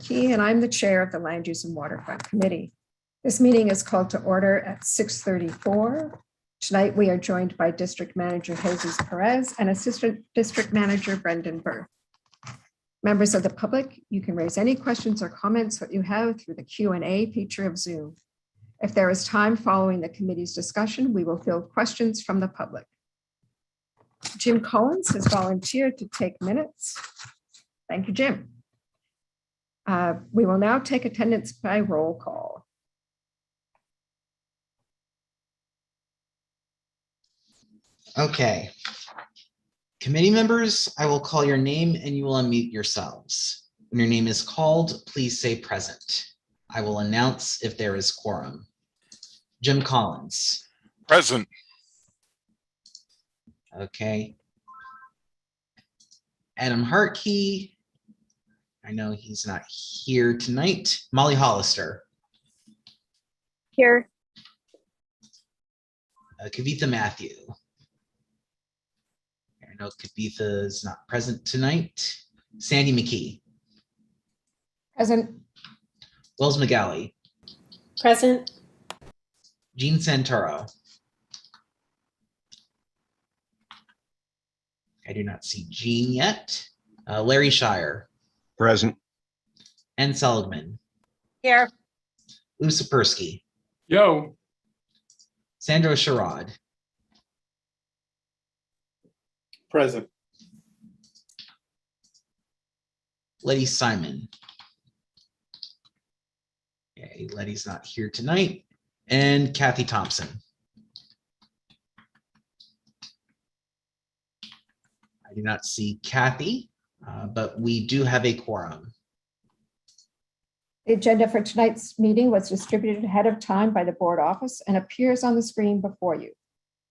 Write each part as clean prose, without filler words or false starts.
McKee, and I'm the chair of the Land Use and Waterfront Committee. This meeting is called to order at 6:34. Tonight, we are joined by District Manager Jesus Perez and Assistant District Manager Brendan Burr. Members of the public, you can raise any questions or comments that you have through the Q&A feature of Zoom. If there is time following the committee's discussion, we will field questions from the public. Jim Collins has volunteered to take minutes. Thank you, Jim. We will now take attendance by roll call. Okay. Committee members, I will call your name and you will unmute yourselves. When your name is called, please say present. I will announce if there is quorum. Jim Collins. Present. Okay. Adam Hartkey. I know he's not here tonight. Molly Hollister. Here. Kavitha Matthew. I know Kavitha is not present tonight. Sandy McKee. Present. Wells McGalley. Present. Jean Santoro. I do not see Jean yet. Larry Shire. Present. Ann Seligman. Here. Lou Sapersky. Yo. Sandro Sherrod. Present. Letty Simon. Okay, Letty's not here tonight. And Kathy Thompson. I do not see Kathy, but we do have a quorum. The agenda for tonight's meeting was distributed ahead of time by the board office and appears on the screen before you.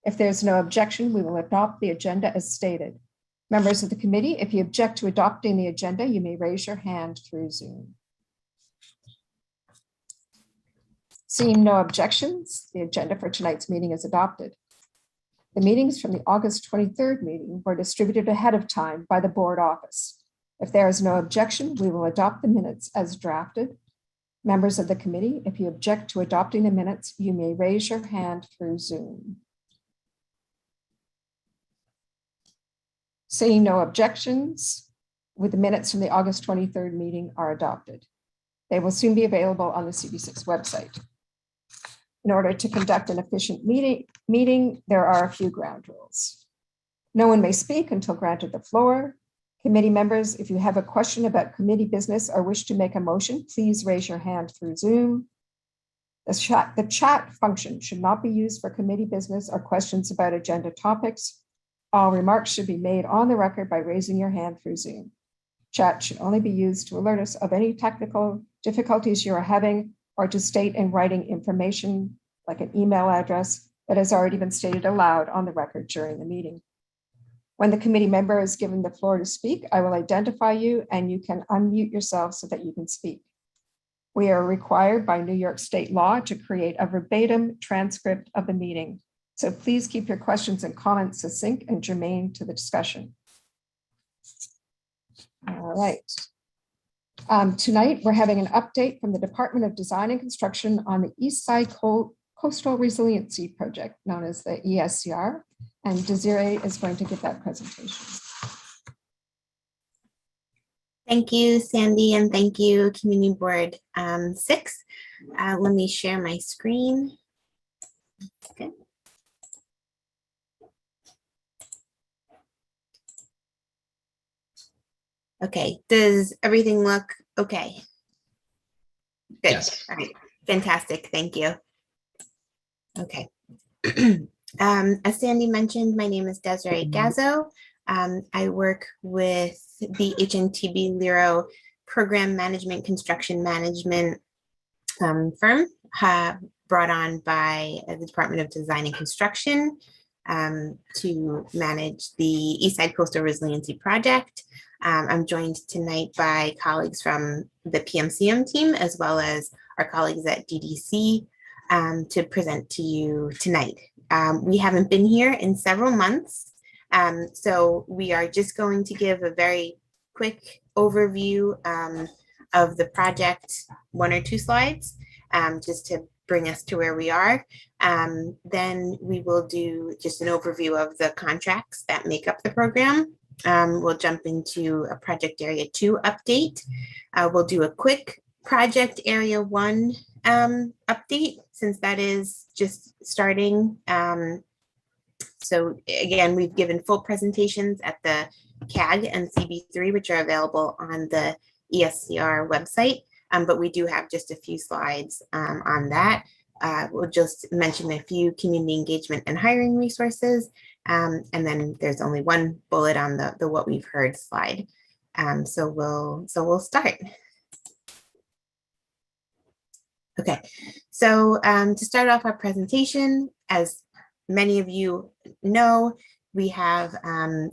If there's no objection, we will adopt the agenda as stated. Members of the committee, if you object to adopting the agenda, you may raise your hand through Zoom. Seeing no objections, the agenda for tonight's meeting is adopted. The meetings from the August 23rd meeting were distributed ahead of time by the board office. If there is no objection, we will adopt the minutes as drafted. Members of the committee, if you object to adopting the minutes, you may raise your hand through Zoom. Seeing no objections, with the minutes from the August 23rd meeting are adopted. They will soon be available on the CD6 website. In order to conduct an efficient meeting, there are a few ground rules. No one may speak until granted the floor. Committee members, if you have a question about committee business or wish to make a motion, please raise your hand through Zoom. The chat function should not be used for committee business or questions about agenda topics. All remarks should be made on the record by raising your hand through Zoom. Chat should only be used to alert us of any technical difficulties you are having or to state in writing information like an email address that has already been stated aloud on the record during the meeting. When the committee member is given the floor to speak, I will identify you and you can unmute yourself so that you can speak. We are required by New York State law to create a verbatim transcript of the meeting. So please keep your questions and comments succinct and germane to the discussion. All right. Tonight, we're having an update from the Department of Design and Construction on the East Side Coastal Resiliency Project, known as the ESCR, and Desiree is going to give that presentation. Thank you, Sandy, and thank you, Community Board 6. Let me share my screen. Okay. Okay, does everything look okay? Good. Yes. All right, fantastic, thank you. Okay. As Sandy mentioned, my name is Desiree Gazzo. I work with the HNTB Lero Program Management Construction Management firm brought on by the Department of Design and Construction to manage the Eastside Coastal Resiliency Project. I'm joined tonight by colleagues from the PMCM team, as well as our colleagues at DDC to present to you tonight. We haven't been here in several months, so we are just going to give a very quick overview of the project, 1 or 2 slides, just to bring us to where we are. Then we will do just an overview of the contracts that make up the program. We'll jump into a project area 2 update. We'll do a quick project area 1 update, since that is just starting. So again, we've given full presentations at the CAG and CB3, which are available on the ESCR website. But we do have just a few slides on that. We'll just mention a few community engagement and hiring resources. And then there's only one bullet on the what we've heard slide. So we'll start. Okay, so to start off our presentation, as many of you know, we have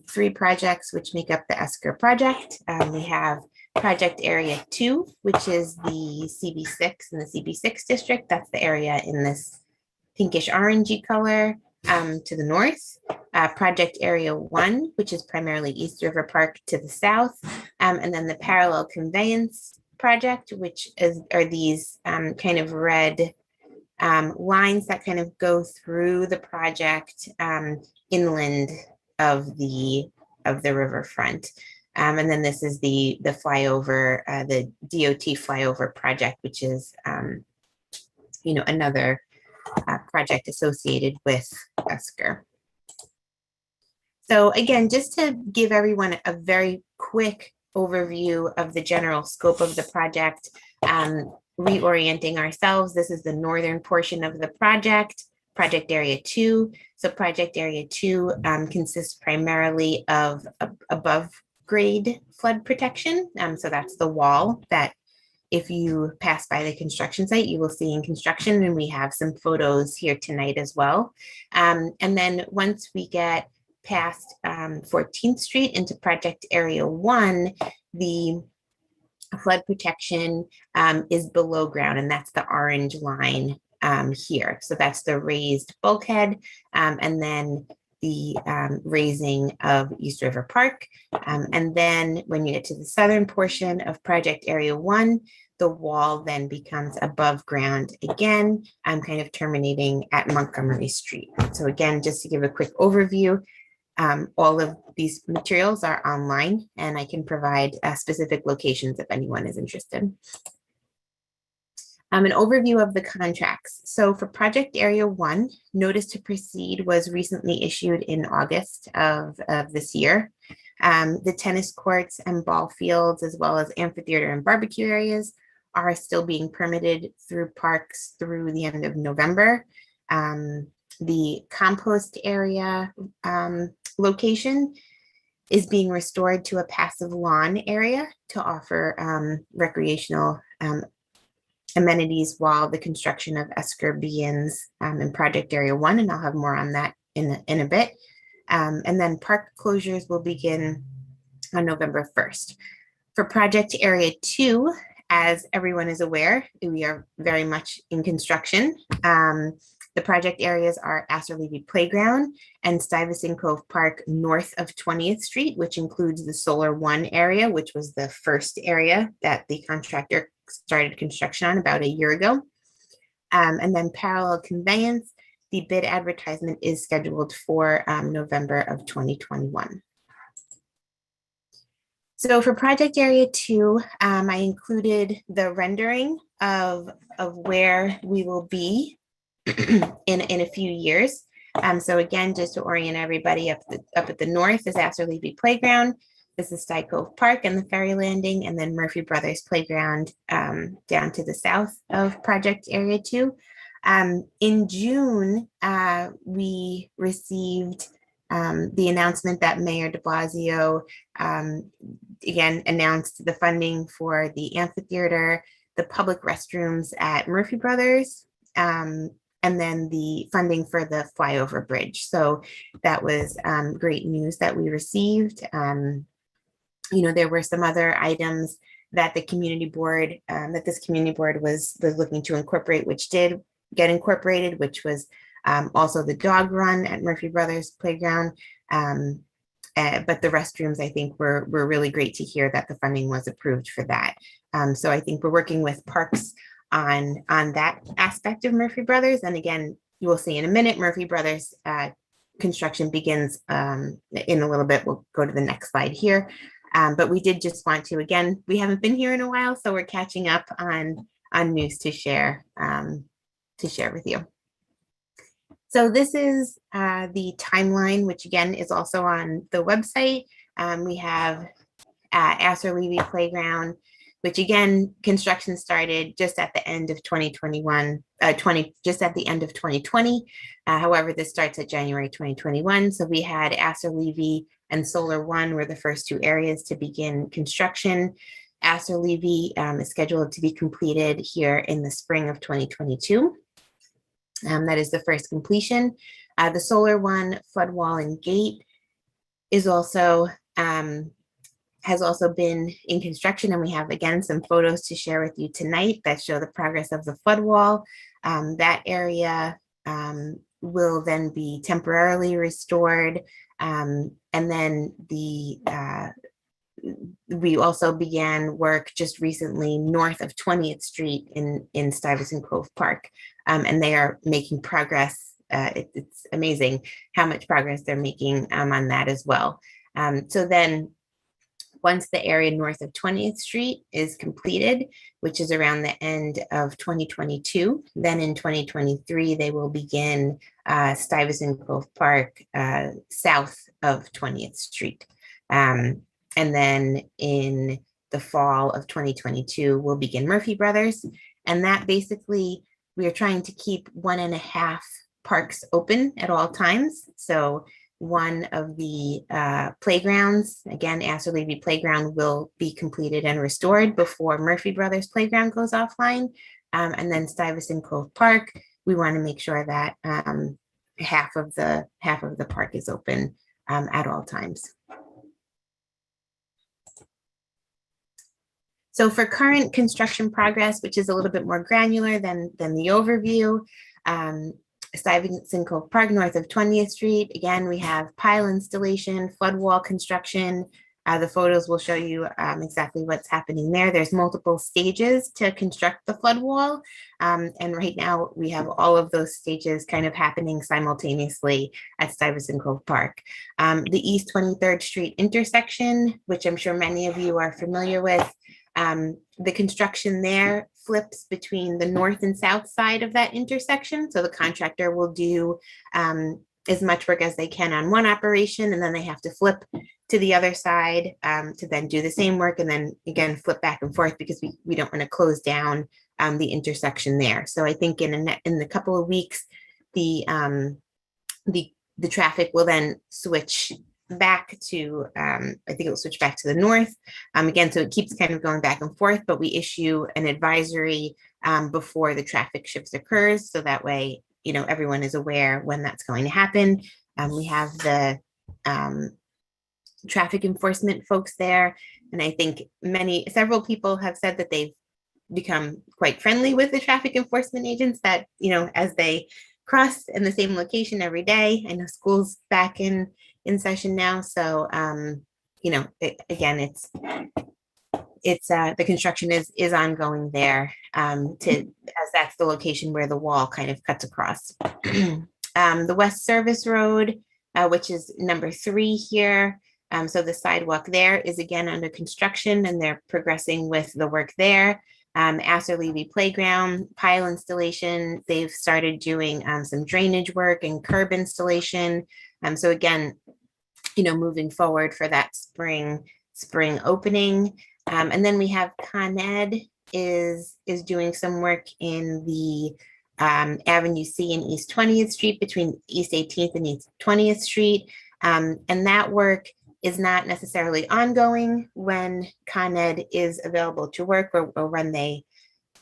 3 projects which make up the Escr project. We have project area 2, which is the CB6 and the CB6 district. That's the area in this pinkish orangey color to the north. Project area 1, which is primarily East River Park to the south. And then the parallel conveyance project, which are these kind of red lines that kind of go through the project inland of the riverfront. And then this is the flyover, the DOT flyover project, which is another project associated with Escr. So again, just to give everyone a very quick overview of the general scope of the project, reorienting ourselves, this is the northern portion of the project, project area 2. So project area 2 consists primarily of above grade flood protection. So that's the wall that if you pass by the construction site, you will see in construction, and we have some photos here tonight as well. And then once we get past 14th Street into project area 1, the flood protection is below ground, and that's the orange line here. So that's the raised bulkhead, and then the raising of East River Park. And then when you get to the southern portion of project area 1, the wall then becomes above ground again, kind of terminating at Montgomery Street. So again, just to give a quick overview, all of these materials are online, and I can provide specific locations if anyone is interested. An overview of the contracts. So for project area 1, notice to proceed was recently issued in August of this year. The tennis courts and ball fields, as well as amphitheater and barbecue areas, are still being permitted through parks through the end of November. The compost area location is being restored to a passive lawn area to offer recreational amenities while the construction of Escr begins in project area 1, and I'll have more on that in a bit. And then park closures will begin on November 1st. For project area 2, as everyone is aware, we are very much in construction. The project areas are Astrolevy Playground and Stuyvesant Cove Park north of 20th Street, which includes the Solar 1 area, which was the first area that the contractor started construction on about a year ago. And then parallel conveyance, the bid advertisement is scheduled for November of 2021. So for project area 2, I included the rendering of where we will be in a few years. So again, just to orient everybody, up at the north is Astrolevy Playground. This is Stuyvesant Cove Park and the ferry landing, and then Murphy Brothers Playground down to the south of project area 2. In June, we received the announcement that Mayor de Blasio again announced the funding for the amphitheater, the public restrooms at Murphy Brothers, and then the funding for the flyover bridge. So that was great news that we received. There were some other items that the community board, that this community board was looking to incorporate, which did get incorporated, which was also the dog run at Murphy Brothers Playground, but the restrooms, I think, were really great to hear that the funding was approved for that. So I think we're working with Parks on that aspect of Murphy Brothers. And again, you will see in a minute, Murphy Brothers construction begins in a little bit. We'll go to the next slide here. But we did just want to, again, we haven't been here in a while, so we're catching up on news to share with you. So this is the timeline, which again is also on the website. We have Astrolevy Playground, which again, construction started just at the end of 2021, just at the end of 2020. However, this starts at January 2021. So we had Astrolevy and Solar One were the first two areas to begin construction. Astrolevy is scheduled to be completed here in the spring of 2022. That is the first completion. The Solar One flood wall and gate is also has also been in construction, and we have again some photos to share with you tonight that show the progress of the flood wall. That area will then be temporarily restored, and then we also began work just recently north of 20th Street in Stuyvesant Cove Park, and they are making progress. It's amazing how much progress they're making on that as well. So then once the area north of 20th Street is completed, which is around the end of 2022, then in 2023, they will begin Stuyvesant Cove Park south of 20th Street. And then in the fall of 2022, we'll begin Murphy Brothers. And that basically, we are trying to keep 1.5 parks open at all times. So one of the playgrounds, again, Astrolevy Playground, will be completed and restored before Murphy Brothers Playground goes offline. And then Stuyvesant Cove Park, we want to make sure that half of the park is open at all times. So for current construction progress, which is a little bit more granular than the overview, Stuyvesant Cove Park north of 20th Street. Again, we have pile installation, flood wall construction. The photos will show you exactly what's happening there. There's multiple stages to construct the flood wall. And right now we have all of those stages kind of happening simultaneously at Stuyvesant Cove Park. The East 23rd Street intersection, which I'm sure many of you are familiar with, the construction there flips between the north and south side of that intersection. So the contractor will do as much work as they can on one operation, and then they have to flip to the other side to then do the same work, and then again flip back and forth because we don't want to close down the intersection there. So I think in a couple of weeks, the traffic will then switch back to, I think it will switch back to the north. Again, so it keeps kind of going back and forth, but we issue an advisory before the traffic shifts occurs. So that way, you know, everyone is aware when that's going to happen. We have the traffic enforcement folks there. And I think several people have said that they've become quite friendly with the traffic enforcement agents that, you know, as they cross in the same location every day. I know school's back in session now. So, you know, the construction is ongoing there as that's the location where the wall kind of cuts across. The West Service Road, which is number 3 here. So the sidewalk there is again under construction, and they're progressing with the work there. Astrolevy Playground, pile installation. They've started doing some drainage work and curb installation. So again, you know, moving forward for that spring opening. And then we have Con Ed is doing some work in the Avenue C and East 20th Street between East 18th and East 20th Street. And that work is not necessarily ongoing when Con Ed is available to work or when they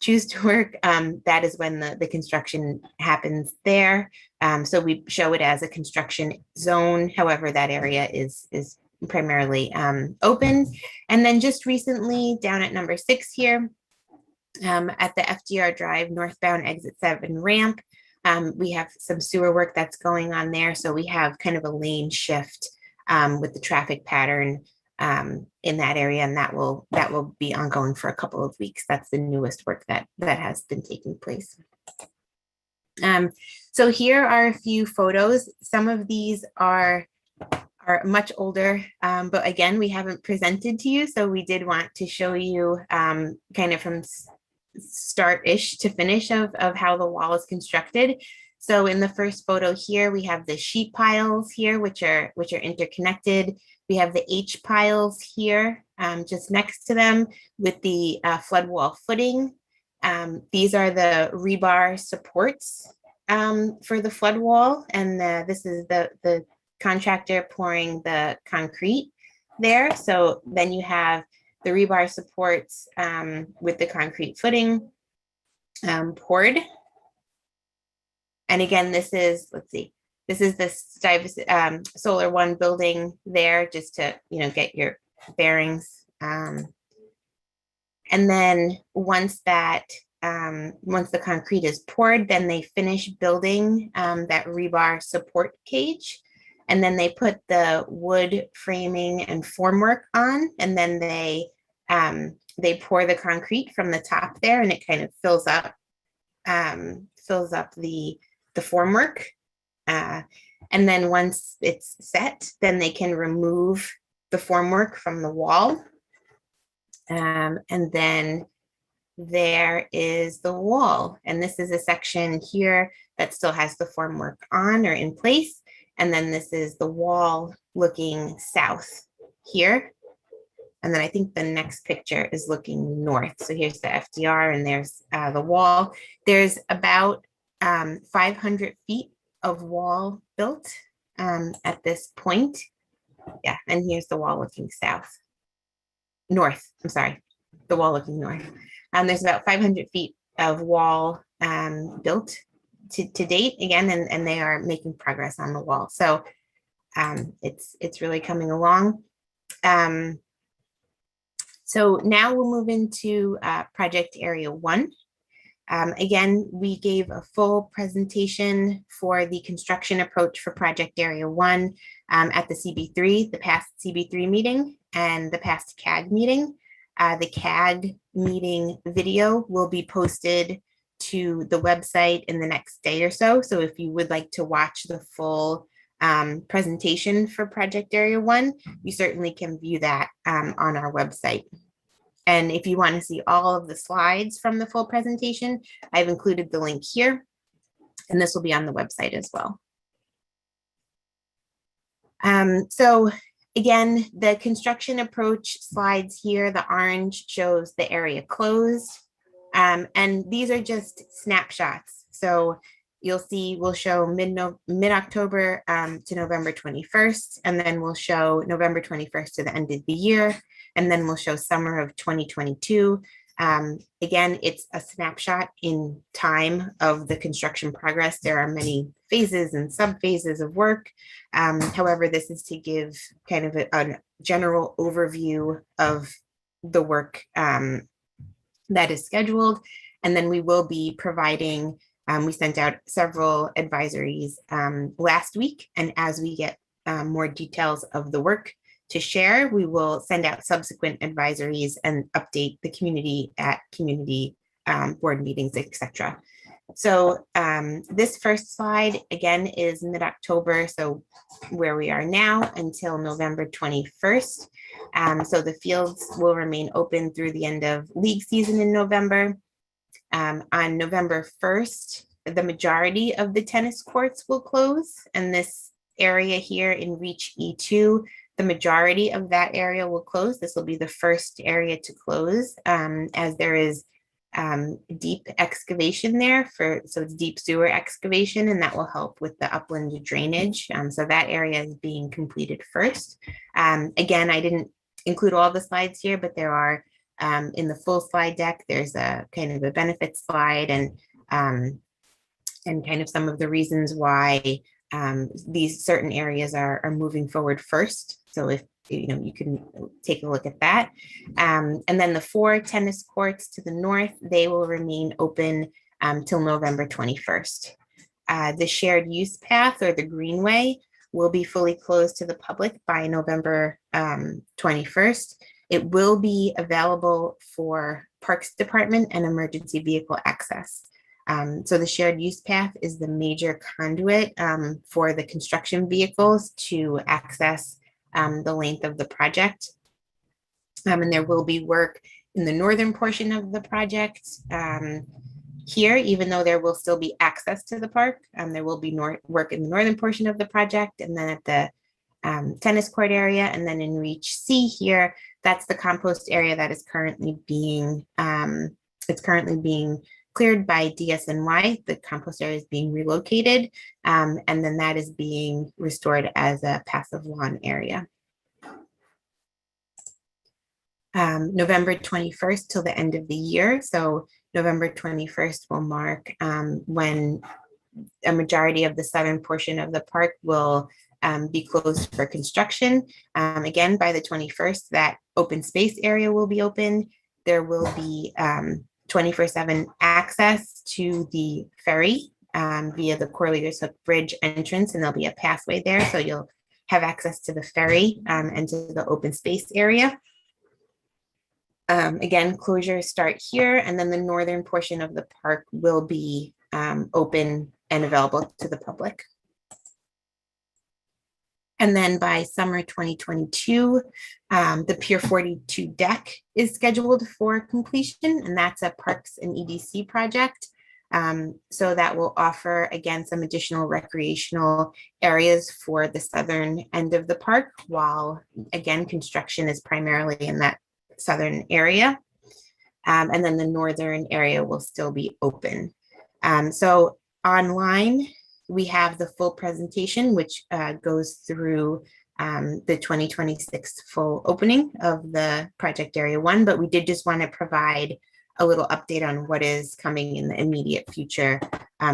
choose to work. That is when the construction happens there. So we show it as a construction zone. However, that area is primarily open. And then just recently down at number 6 here, at the FDR Drive northbound exit 7 ramp, we have some sewer work that's going on there. So we have kind of a lane shift with the traffic pattern in that area, and that will be ongoing for a couple of weeks. That's the newest work that has been taking place. So here are a few photos. Some of these are much older, but again, we haven't presented to you, so we did want to show you kind of from start-ish to finish of how the wall is constructed. So in the first photo here, we have the sheet piles here, which are interconnected. We have the H piles here, just next to them with the flood wall footing. These are the rebar supports for the flood wall, and this is the contractor pouring the concrete there. So then you have the rebar supports with the concrete footing poured. And again, this is, let's see, this is the Solar One building there, just to, get your bearings. And then once the concrete is poured, then they finish building that rebar support cage. And then they put the wood framing and formwork on, and then they pour the concrete from the top there, and it kind of fills up the formwork. And then once it's set, then they can remove the formwork from the wall. And then there is the wall. And this is a section here that still has the formwork on or in place. And then this is the wall looking south here. And then I think the next picture is looking north. So here's the FDR and there's the wall. There's about 500 feet of wall built at this point. Yeah, and here's the wall looking north, I'm sorry, the wall looking north. There's about 500 feet of wall built to date again, and they are making progress on the wall. So it's really coming along. So now we'll move into project area 1. Again, we gave a full presentation for the construction approach for project area 1 at the CB3, the past CB3 meeting and the past CAG meeting. The CAG meeting video will be posted to the website in the next day or so. So if you would like to watch the full presentation for project area 1, you certainly can view that on our website. And if you want to see all of the slides from the full presentation, I've included the link here, and this will be on the website as well. So again, the construction approach slides here, the orange shows the area closed, and these are just snapshots. So you'll see we'll show mid-October to November 21st, and then we'll show November 21st to the end of the year, and then we'll show summer of 2022. Again, it's a snapshot in time of the construction progress. There are many phases and sub-phases of work. However, this is to give kind of a general overview of the work that is scheduled. And then we will be providing, we sent out several advisories last week, and as we get more details of the work to share, we will send out subsequent advisories and update the community at community board meetings, etc. So this first slide again is mid-October, so where we are now until November 21st. So the fields will remain open through the end of league season in November. On November 1st, the majority of the tennis courts will close, and this area here in Reach E2, the majority of that area will close. This will be the first area to close, as there is deep excavation there so it's deep sewer excavation, and that will help with the upland drainage. So that area is being completed first. Again, I didn't include all the slides here, but there are in the full slide deck, there's a kind of a benefits slide and kind of some of the reasons why these certain areas are moving forward first. So if you can take a look at that. And then the 4 tennis courts to the north, they will remain open till November 21st. The shared use path or the greenway will be fully closed to the public by November 21st. It will be available for Parks Department and emergency vehicle access. So the shared use path is the major conduit for the construction vehicles to access the length of the project. And there will be work in the northern portion of the project here, even though there will still be access to the park. There will be work in the northern portion of the project, and then at the tennis court area, and then in Reach C here, that's the compost area that is currently being cleared by DSNY. The compost area is being relocated, and then that is being restored as a passive lawn area. November 21st till the end of the year. So November 21st will mark when a majority of the southern portion of the park will be closed for construction. Again, by the 21st, that open space area will be open. There will be 24/7 access to the ferry via the Corlears Hook Bridge entrance, and there'll be a pathway there. So you'll have access to the ferry and to the open space area. Again, closures start here, and then the northern portion of the park will be open and available to the public. And then by summer 2022, the Pier 42 deck is scheduled for completion, and that's a Parks and EDC project. So that will offer, again, some additional recreational areas for the southern end of the park, while, again, construction is primarily in that southern area. And then the northern area will still be open. So online, we have the full presentation, which goes through the 2026 full opening of the project area 1, but we did just want to provide a little update on what is coming in the immediate future,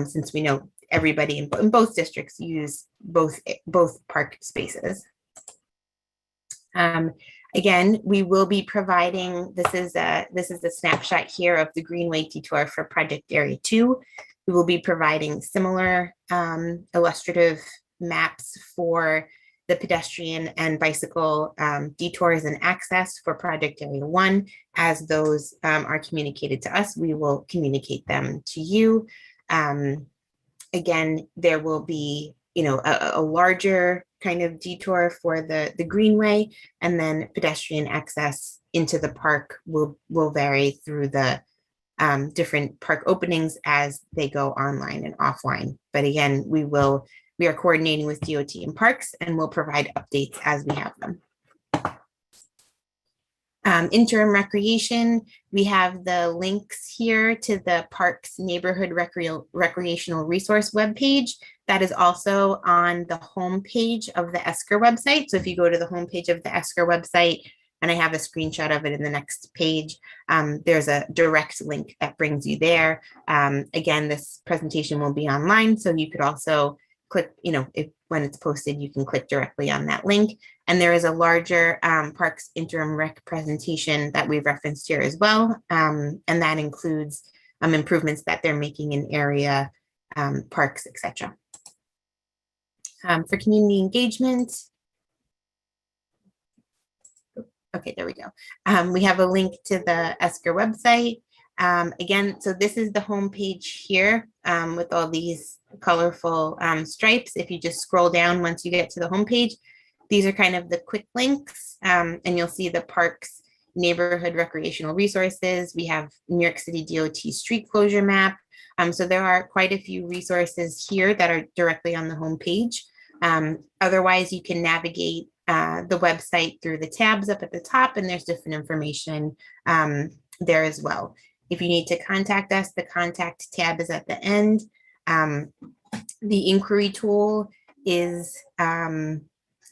since we know everybody in both districts use both park spaces. Again, we will be providing, this is a snapshot here of the Greenway Detour for Project Area 2. We will be providing similar illustrative maps for the pedestrian and bicycle detours and access for Project Area 1. As those are communicated to us, we will communicate them to you. Again, there will be, a larger kind of detour for the Greenway, and then pedestrian access into the park will vary through the different park openings as they go online and offline. But again, we are coordinating with DOT and Parks, and we'll provide updates as we have them. Interim recreation, we have the links here to the Parks Neighborhood Recreational Resource webpage. That is also on the homepage of the Escr website. So if you go to the homepage of the Escr website, and I have a screenshot of it in the next page, there's a direct link that brings you there. Again, this presentation will be online, so you could also click, when it's posted, you can click directly on that link. And there is a larger Parks Interim Rec presentation that we've referenced here as well. And that includes improvements that they're making in area parks, etc. For community engagement, okay, there we go. We have a link to the Escr website. Again, so this is the homepage here with all these colorful stripes. If you just scroll down once you get to the homepage, these are kind of the quick links, and you'll see the Parks Neighborhood Recreational Resources. We have New York City DOT street closure map. So there are quite a few resources here that are directly on the homepage. Otherwise, you can navigate the website through the tabs up at the top, and there's different information there as well. If you need to contact us, the contact tab is at the end. The inquiry tool is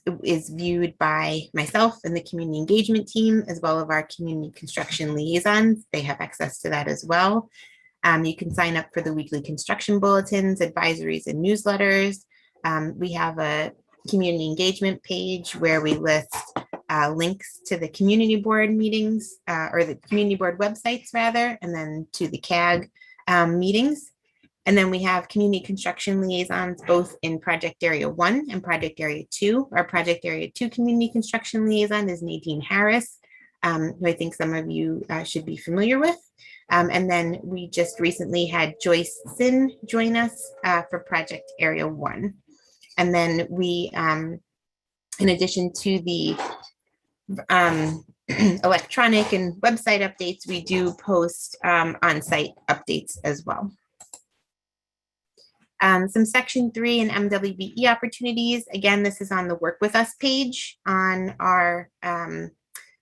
viewed by myself and the community engagement team, as well as our community construction liaisons. They have access to that as well. You can sign up for the weekly construction bulletins, advisories, and newsletters. We have a community engagement page where we list links to the community board meetings, or the community board websites rather, and then to the CAG meetings. And then we have community construction liaisons, both in Project Area 1 and Project Area 2. Our Project Area 2 community construction liaison is Nadine Harris, who I think some of you should be familiar with. And then we just recently had Joyce Sin join us for Project Area 1. And then we, in addition to the electronic and website updates, we do post on-site updates as well. Some Section 3 and MWBE opportunities. Again, this is on the Work With Us page on our,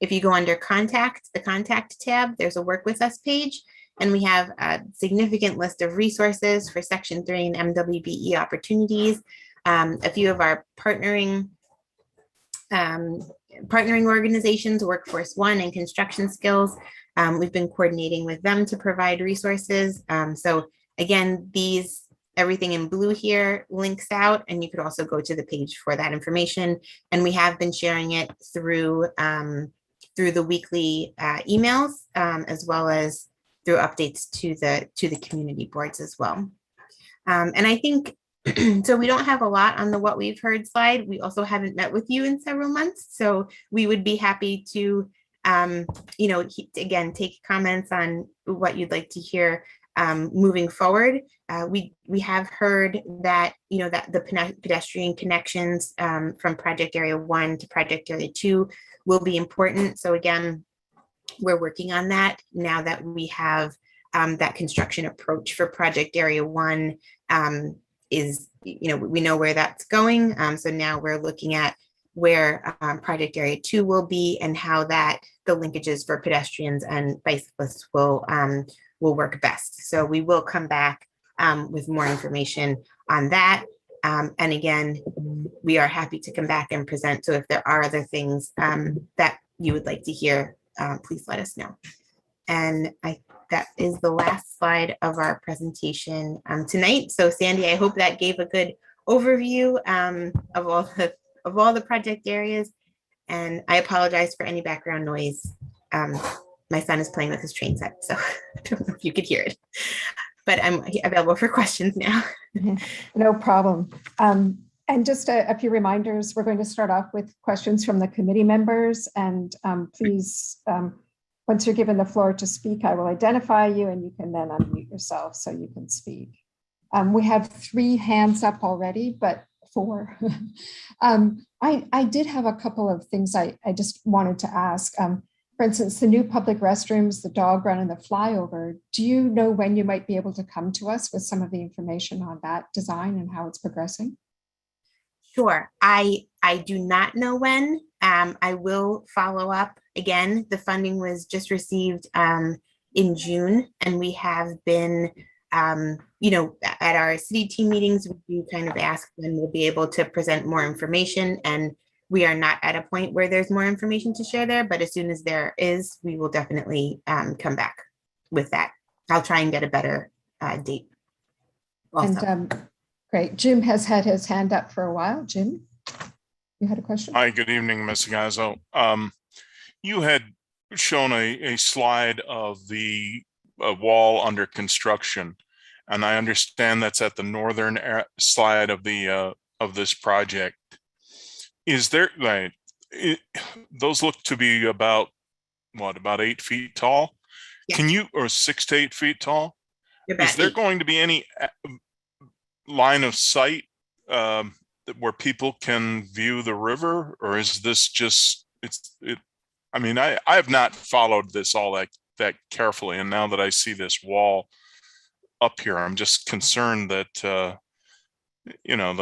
if you go under Contact, the Contact tab, there's a Work With Us page, and we have a significant list of resources for Section 3 and MWBE opportunities. A few of our partnering organizations, Workforce One and Construction Skills, we've been coordinating with them to provide resources. So again, everything in blue here links out, and you could also go to the page for that information. And we have been sharing it through the weekly emails, as well as through updates to the community boards as well. And I think, so we don't have a lot on the what we've heard slide. We also haven't met with you in several months. So we would be happy to, again, take comments on what you'd like to hear moving forward. We have heard that, that the pedestrian connections from Project Area 1 to Project Area 2 will be important. So again, we're working on that now that we have that construction approach for Project Area 1 is, we know where that's going. So now we're looking at where Project Area 2 will be and how the linkages for pedestrians and bicyclists will work best. So we will come back with more information on that. And again, we are happy to come back and present. So if there are other things that you would like to hear, please let us know. And that is the last slide of our presentation tonight. So Sandy, I hope that gave a good overview of all the project areas. And I apologize for any background noise. My son is playing with his train set, so I don't know if you could hear it, but I'm available for questions now. No problem. And just a few reminders, we're going to start off with questions from the committee members, and please, once you're given the floor to speak, I will identify you and you can then unmute yourself so you can speak. We have 3 hands up already, but 4. I did have a couple of things I just wanted to ask. For instance, the new public restrooms, the dog run and the flyover, do you know when you might be able to come to us with some of the information on that design and how it's progressing? Sure. I do not know when. I will follow up. Again, the funding was just received in June, and we have been, at our city team meetings, we do kind of ask when we'll be able to present more information, and we are not at a point where there's more information to share there, but as soon as there is, we will definitely come back with that. I'll try and get a better date. Also. And great. Jim has had his hand up for a while. Jim, you had a question? Hi, good evening, Ms. Gazzo. You had shown a slide of the wall under construction, and I understand that's at the northern side of the of this project. Is there, those look to be about 8 feet tall? Yes. Can you, or 6 to 8 feet tall? Is there 8. going to be any line of sight where people can view the river, or is this just, I mean, I have not followed this all that carefully, and now that I see this wall up here, I'm just concerned that the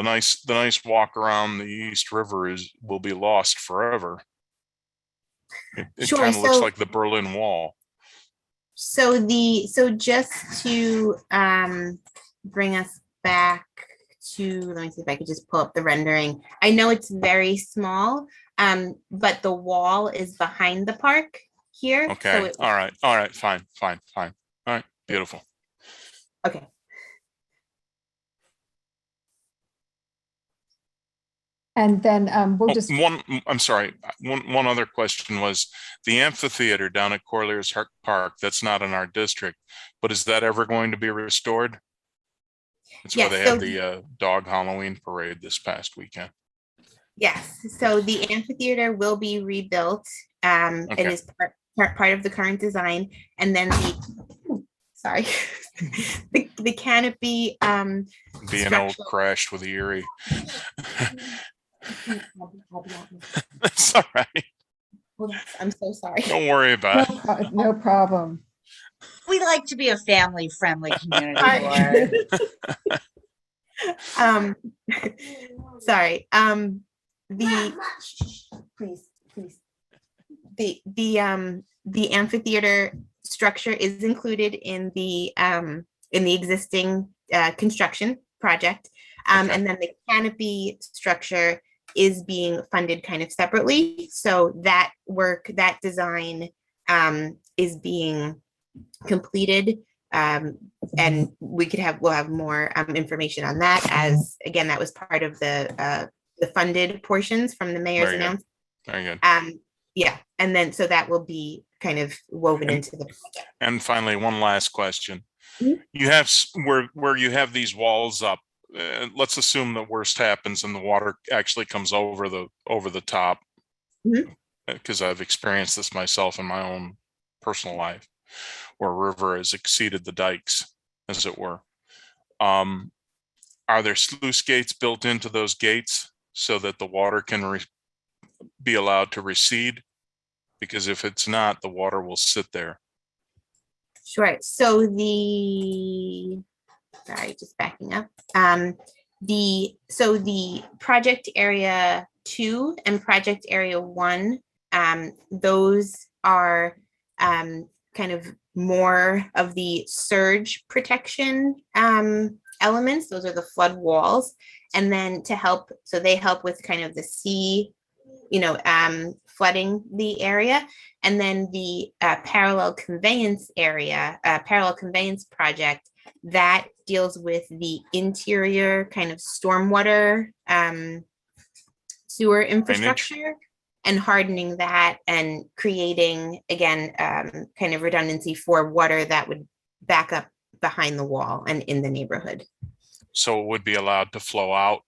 nice walk around the East River will be lost forever. It Sure, kind of looks like the Berlin Wall. So just to bring us back to, let me see if I could just pull up the rendering. I know it's very small, but the wall is behind the park here. Okay. So All right. Fine. All right. Beautiful. Okay. And then we'll just I'm sorry. One other question was the amphitheater down at Corlears Park. That's not in our district, but is that ever going to be restored? That's why Yes, they so had the dog Halloween parade this past weekend. yes, so the amphitheater will be rebuilt. It Okay. is part of the current design, and then sorry, the canopy B&O structure. crashed with Erie. That's all right. I'm so sorry. Don't worry about it. No problem. We like to be a family-friendly community Sorry. board. Um, sorry. The please, the amphitheater structure is included in the existing construction project. Okay. And then the canopy structure is being funded kind of separately. So that work, that design is being completed. And we'll have more information on that, as again, that was part of the funded portions from the mayor's Very good. announcement. Very good. Yeah, and then so that will be kind of woven into the project. And finally, one last question. Mhm. You have where you have these walls up. Let's assume the worst happens and the water actually comes over the top, Mhm. because I've experienced this myself in my own personal life, where a river has exceeded the dikes, as it were. Are there sluice gates built into those gates so that the water can be allowed to recede? Because if it's not, the water will sit there. Sure. So sorry, just backing up. The project area 2 and project area 1, those are kind of more of the surge protection elements. Those are the flood walls. And then they help with kind of the sea, flooding the area. And then the parallel conveyance project, that deals with the interior kind of stormwater sewer infrastructure and hardening that and creating, again, kind of redundancy for water that would back up behind the wall and in the neighborhood. So it would be allowed to flow out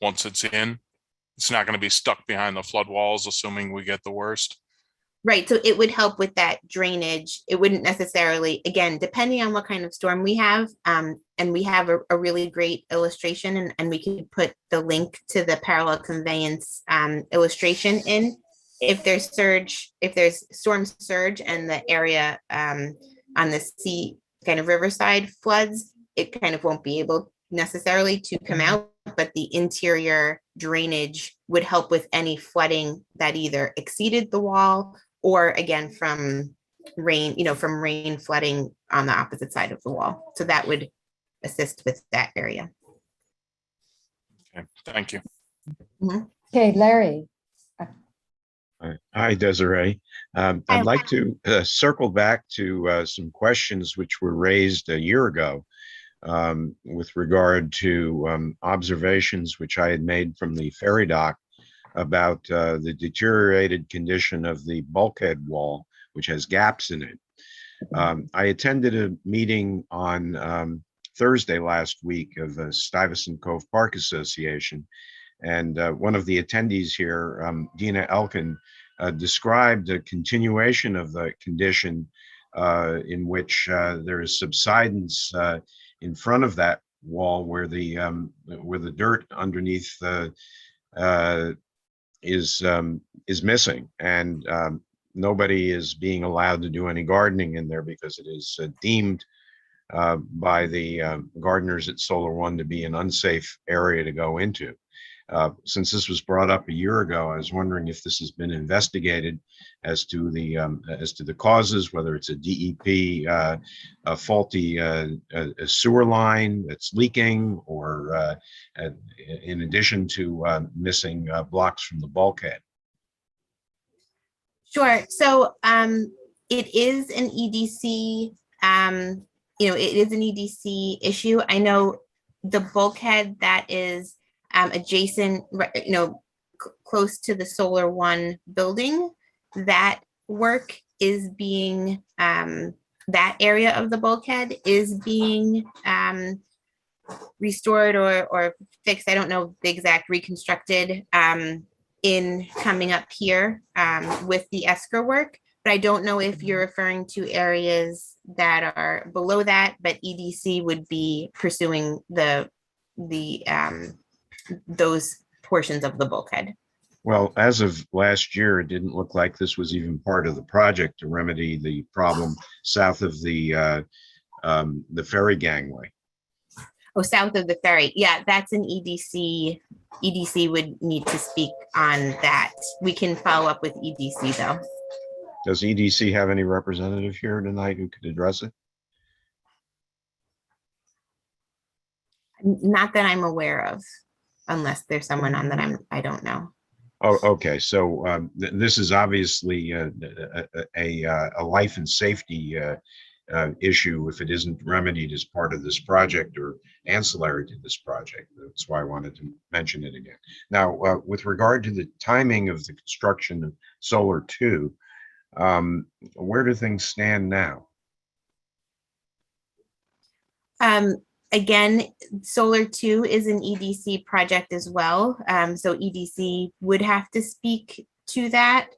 once it's in. It's not going to be stuck behind the flood walls, assuming we get the worst. Right, so it would help with that drainage. It wouldn't necessarily, again, depending on what kind of storm we have, and we have a really great illustration, and we can put the link to the parallel conveyance illustration in. If there's storm surge and the area on the sea kind of riverside floods, it kind of won't be able necessarily to come out, but the interior drainage would help with any flooding that either exceeded the wall or, again, from rain flooding on the opposite side of the wall. So that would assist with that area. Okay, thank you. Okay, Larry. Hi, Desiree. I'd like to circle back to some questions which were raised a year ago with regard to observations which I had made from the ferry dock about the deteriorated condition of the bulkhead wall, which has gaps in it. I attended a meeting on Thursday last week of the Stuyvesant Cove Park Association, and one of the attendees here, Dina Elkin, described a continuation of the condition in which there is subsidence in front of that wall where the dirt underneath is missing, and nobody is being allowed to do any gardening in there because it is deemed by the gardeners at Solar One to be an unsafe area to go into. Since this was brought up a year ago, I was wondering if this has been investigated as to the causes, whether it's a DEP, a faulty sewer line that's leaking, or in addition to missing blocks from the bulkhead. Sure. So it is an EDC. It is an EDC issue. I know the bulkhead that is adjacent, close to the Solar One building, that work is being, that area of the bulkhead is being restored or fixed. I don't know the exact reconstructed in coming up here with the Escr work, but I don't know if you're referring to areas that are below that, but EDC would be pursuing those portions of the bulkhead. Well, as of last year, it didn't look like this was even part of the project to remedy the problem south of the ferry gangway. Oh, south of the ferry. Yeah, that's an EDC. EDC would need to speak on that. We can follow up with EDC though. Does EDC have any representative here tonight who could address it? Not that I'm aware of, unless there's someone on that I don't know. Oh, okay. So this is obviously a life and safety issue if it isn't remedied as part of this project or ancillary to this project. That's why I wanted to mention it again. Now, with regard to the timing of the construction of Solar 2, where do things stand now? Again, Solar 2 is an EDC project as well. So EDC would have to speak to that.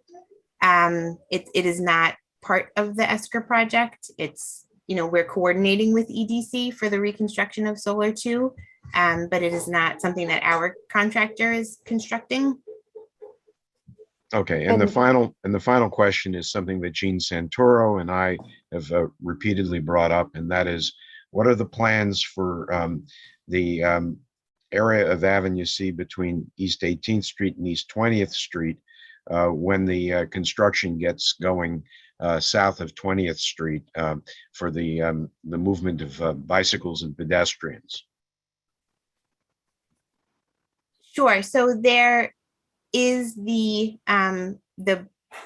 It is not part of the Escr project. It's, we're coordinating with EDC for the reconstruction of Solar 2, but it is not something that our contractor is constructing. Okay, and the final question is something that Gene Santoro and I have repeatedly brought up, and that is, what are the plans for the area of Avenue C between East 18th Street and East 20th Street when the construction gets going south of 20th Street for the movement of bicycles and pedestrians? Sure. So there is the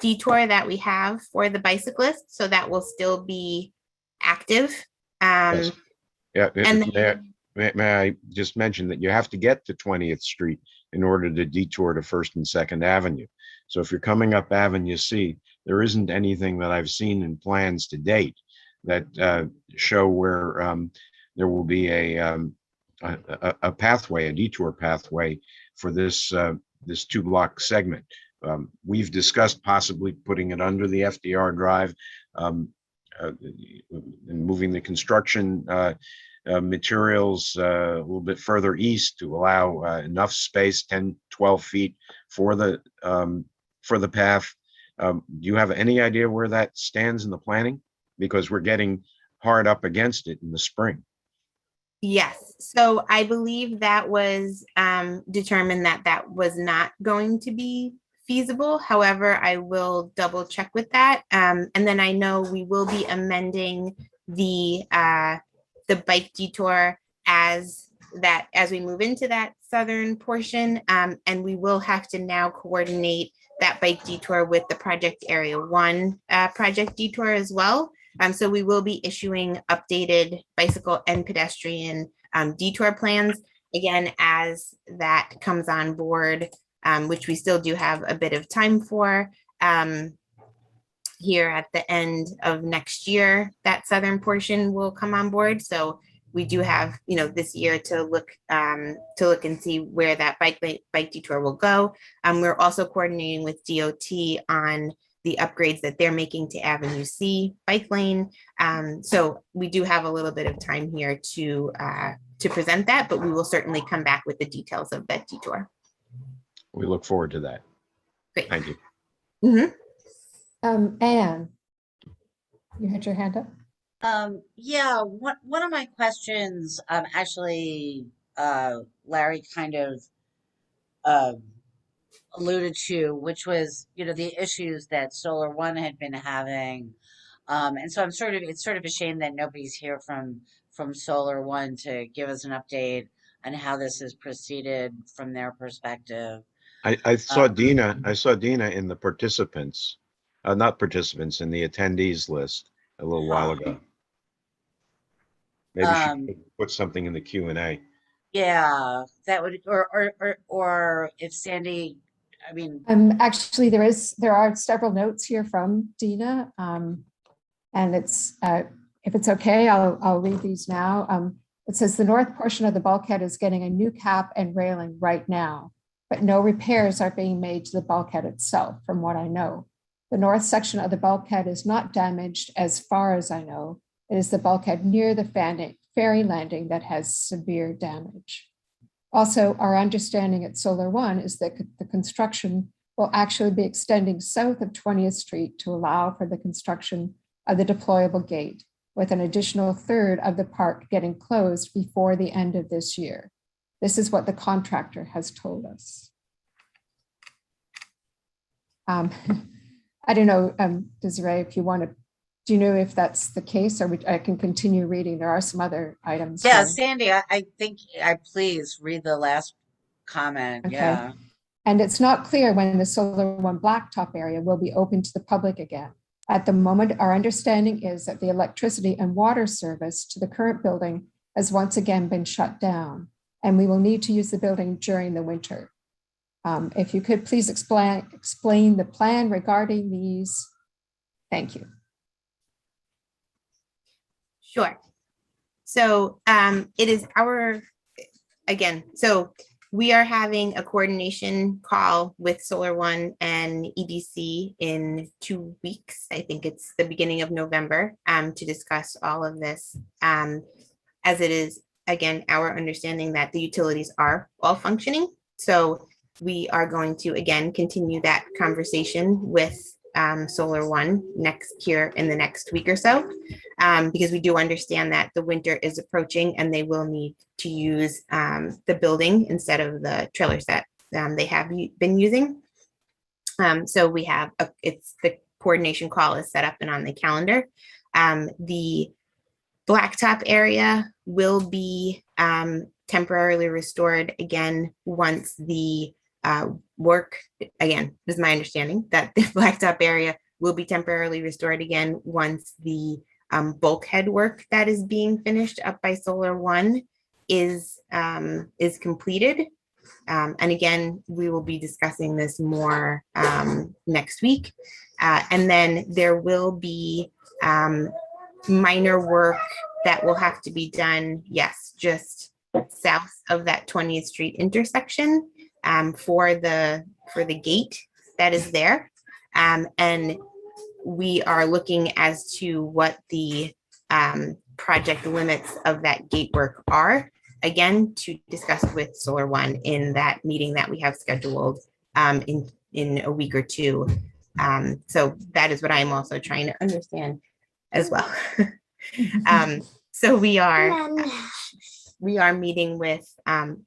detour that we have for the bicyclists, so that will still be active. Yes. Yeah, and may I just mention that you have to get to 20th Street in order to detour to 1st and 2nd Avenue. So if you're coming up Avenue C, there isn't anything that I've seen in plans to date that show where there will be a pathway, a detour pathway for this this 2-block segment. We've discussed possibly putting it under the FDR Drive and moving the construction materials a little bit further east to allow enough space, 10, 12 feet for the path. Do you have any idea where that stands in the planning? Because we're getting hard up against it in the spring. Yes, so I believe that was determined that was not going to be feasible. However, I will double check with that. And then I know we will be amending the bike detour as we move into that southern portion. And we will have to now coordinate that bike detour with the project area 1 project detour as well. So we will be issuing updated bicycle and pedestrian detour plans, again, as that comes on board, which we still do have a bit of time for here at the end of next year. That southern portion will come on board. So we do have, this year to look and see where that bike detour will go. We're also coordinating with DOT on the upgrades that they're making to Avenue C bike lane. So we do have a little bit of time here to present that, but we will certainly come back with the details of that detour. We look forward to that. Great. Thank you. Mm-hmm. Anne, you had your hand up? Yeah, one of my questions, actually, Larry kind of alluded to, which was, the issues that Solar One had been having. And so it's sort of a shame that nobody's here from Solar One to give us an update on how this has proceeded from their perspective. I saw Dina in the participants, not participants, in the attendees list a little while ago. Maybe she could put something in the Q&A. Yeah, that would, or if Sandy, I mean, Actually, there are several notes here from Dina, and it's if it's okay, I'll read these now. It says the north portion of the bulkhead is getting a new cap and railing right now, but no repairs are being made to the bulkhead itself, from what I know. The north section of the bulkhead is not damaged as far as I know. It is the bulkhead near the ferry landing that has severe damage. Also, our understanding at Solar One is that the construction will actually be extending south of 20th Street to allow for the construction of the deployable gate, with an additional third of the park getting closed before the end of this year. This is what the contractor has told us. I don't know, Desiree, if you want to, do you know if that's the case, or I can continue reading? There are some other items. Yeah, here. Sandy, I think I please read the last comment. Okay. Yeah. And it's not clear when the Solar One blacktop area will be open to the public again. At the moment, our understanding is that the electricity and water service to the current building has once again been shut down, and we will need to use the building during the winter. If you could please explain the plan regarding these. Thank you. Sure. So it is so we are having a coordination call with Solar One and EDC in 2 weeks. I think it's the beginning of November to discuss all of this. As it is, again, our understanding that the utilities are all functioning. So we are going to, again, continue that conversation with Solar One here in the next week or so, because we do understand that the winter is approaching and they will need to use the building instead of the trailers that they have been using. So we have, the coordination call is set up and on the calendar. The blacktop area will be temporarily restored again once the work, again, this is my understanding, that the blacktop area will be temporarily restored again once the bulkhead work that is being finished up by Solar One is completed. And again, we will be discussing this more next week. And then there will be minor work that will have to be done, yes, just south of that 20th Street intersection for the gate that is there. And we are looking as to what the project limits of that gate work are, again, to discuss with Solar One in that meeting that we have scheduled in a week or two. So that is what I'm also trying to understand as well. So we are meeting with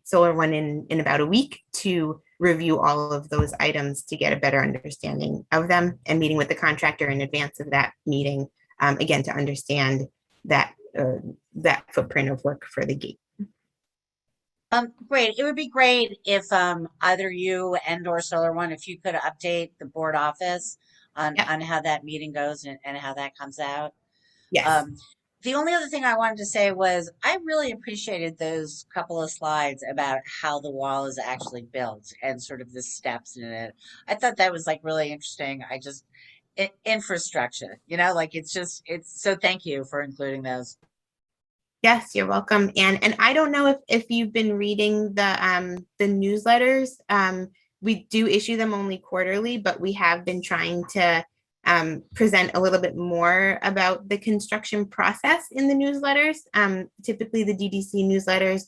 Solar One in about a week to review all of those items to get a better understanding of them, and meeting with the contractor in advance of that meeting, again, to understand that footprint of work for the gate. Great. It would be great if either you and or Solar One, if you could update the board office on how that meeting goes and how that comes out. Yes. The only other thing I wanted to say was I really appreciated those couple of slides about how the wall is actually built and sort of the steps in it. I thought that was like really interesting. Infrastructure, so thank you for including those. Yes, you're welcome. And I don't know if you've been reading the newsletters. We do issue them only quarterly, but we have been trying to present a little bit more about the construction process in the newsletters. Typically the DDC newsletters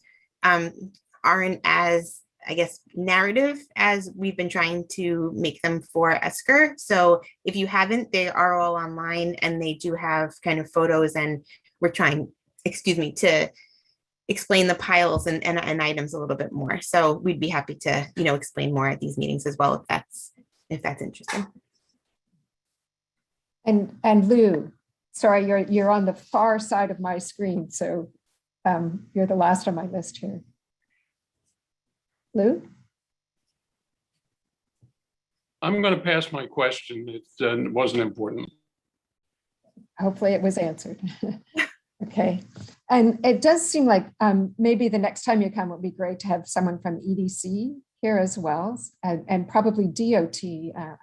aren't as, I guess, narrative as we've been trying to make them for Escr. So if you haven't, they are all online and they do have kind of photos, and we're trying, to explain the piles and items a little bit more. So we'd be happy to, explain more at these meetings as well, if that's interesting. And Lou, sorry, you're on the far side of my screen, so you're the last on my list here. Lou? I'm going to pass my question. It wasn't important. Hopefully it was answered. Okay. And it does seem like maybe the next time you come, it would be great to have someone from EDC here as well, and probably DOT.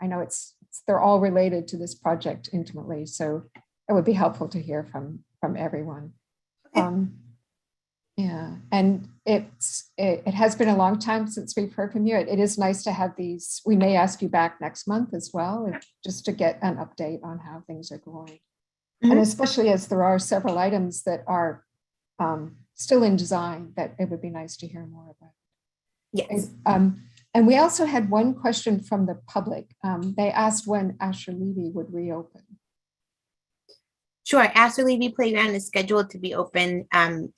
I know they're all related to this project intimately, so it would be helpful to hear from everyone. Yeah, and it has been a long time since we've heard from you. It is nice to have these. We may ask you back next month as well, just to get an update on how things are going. And Mhm. especially as there are several items that are still in design, that it would be nice to hear more about. Yes. And we also had one question from the public. They asked when Astrolevy would reopen. Sure. Astrolevy Playground is scheduled to be open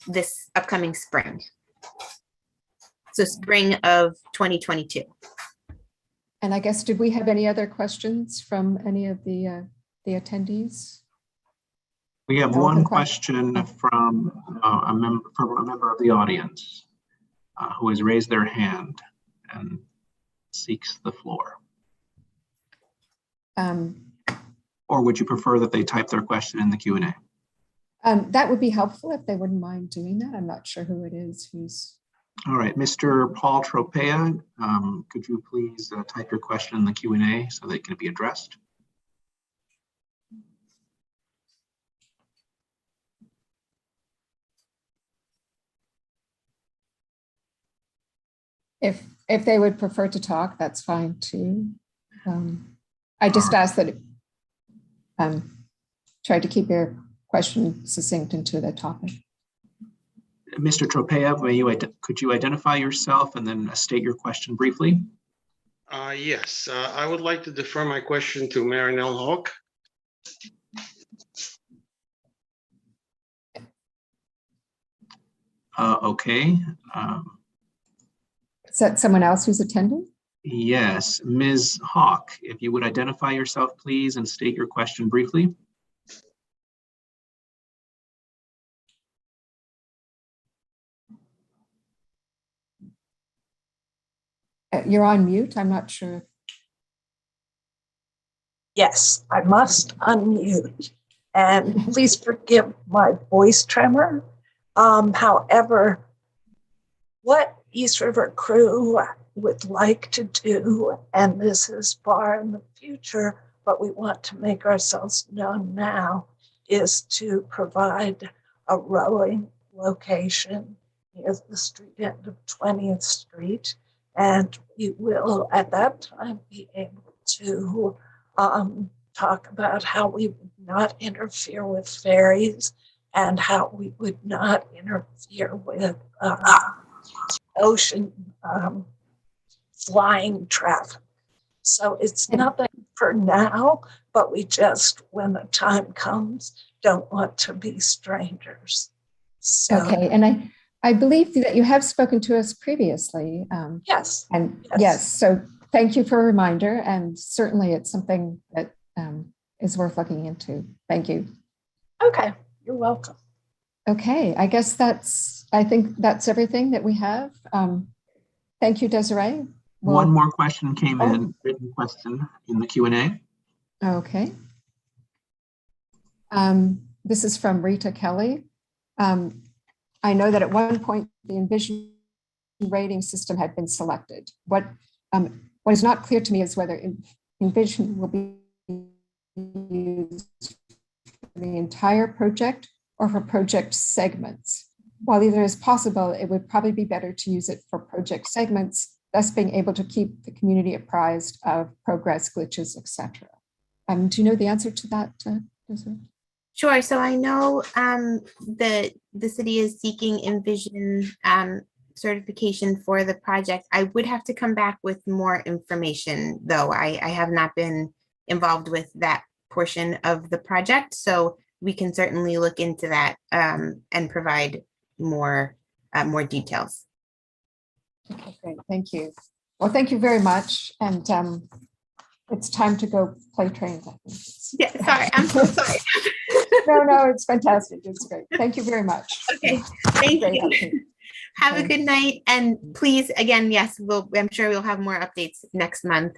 this upcoming spring. So spring of 2022. And I guess, did we have any other questions from any of the attendees? We have No, one the question from a member of the audience who has raised their hand and seeks the floor. Or would you prefer that they type their question in the Q&A? That would be helpful if they wouldn't mind doing that. I'm not sure who it is who's. All right, Mr. Paul Tropea, could you please type your question in the Q&A so that it can be addressed? If they would prefer to talk, that's fine too. I just asked that try to keep your question succinct and to the topic. Mr. Tropea, could you identify yourself and then state your question briefly? Yes, I would like to defer my question to Marinelle Hawk. Okay. Is that someone else who's attending? Yes, Ms. Hawk, if you would identify yourself, please, and state your question briefly. You're on mute. I'm not sure. Yes, I must unmute. And please forgive my voice tremor. However, what East River Crew would like to do, and this is far in the future, but we want to make ourselves known now, is to provide a rowing location near the street end of 20th Street. And we will at that time be able to talk about how we would not interfere with ferries and how we would not interfere with ocean flying traffic. So it's nothing for now, but we just, when the time comes, don't want to be strangers. So, Okay, and I believe that you have spoken to us previously. yes. And yes, so thank you for a reminder, and certainly it's something that is worth looking into. Thank you. Okay, you're welcome. Okay, I guess I think that's everything that we have. Thank you, Desiree. One more question came in, written question in the Q&A. Okay. This is from Rita Kelly. I know that at one point the Envision rating system had been selected. What is not clear to me is whether Envision will be used for the entire project or for project segments. While either is possible, it would probably be better to use it for project segments, thus being able to keep the community apprised of progress, glitches, etc. Do you know the answer to that, Desiree? Sure. So I know that the city is seeking Envision certification for the project. I would have to come back with more information, though. I have not been involved with that portion of the project, so we can certainly look into that and provide more details. Okay, great. Thank you. Well, thank you very much. And it's time to go play trains, I think. Yeah, sorry. I'm so sorry. No, it's fantastic. It's great. Thank you very much. Okay, thank Great you. update. Have Okay. a good night. And please, again, yes, I'm sure we'll have more updates next month.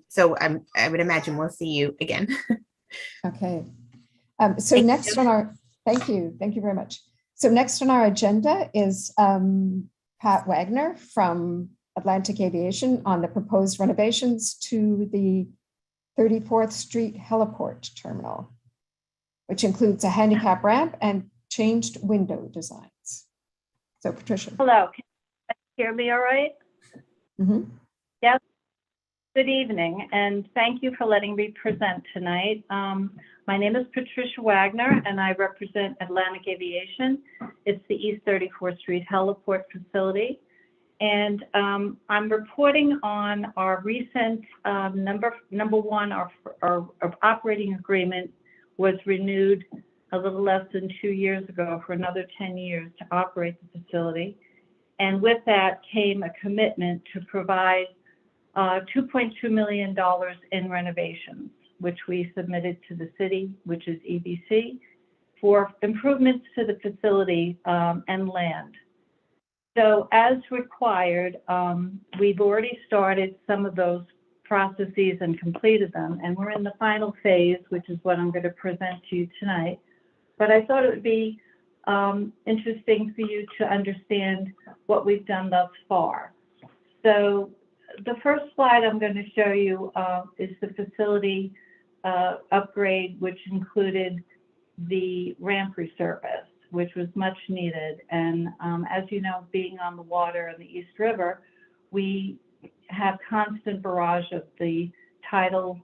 So I would imagine we'll see you again. Okay. So Thank next you. on our, thank you very much. So next on our agenda is Pat Wagner from Atlantic Aviation on the proposed renovations to the 34th Street Heliport terminal, which includes a handicap ramp and changed window designs. So Patricia. Hello, can you hear me all right? Mhm. Yes. Good evening, and thank you for letting me present tonight. My name is Patricia Wagner, and I represent Atlantic Aviation. It's the East 34th Street Heliport facility. And I'm reporting on our recent number one, our operating agreement was renewed a little less than 2 years ago for another 10 years to operate the facility. And with that came a commitment to provide $2.2 million in renovations, which we submitted to the city, which is EBC, for improvements to the facility and land. So as required, we've already started some of those processes and completed them, and we're in the final phase, which is what I'm going to present to you tonight. But I thought it would be interesting for you to understand what we've done thus far. So the first slide I'm going to show you is the facility upgrade, which included the ramp resurface, which was much needed. And as you know, being on the water in the East River, we have constant barrage of the tidal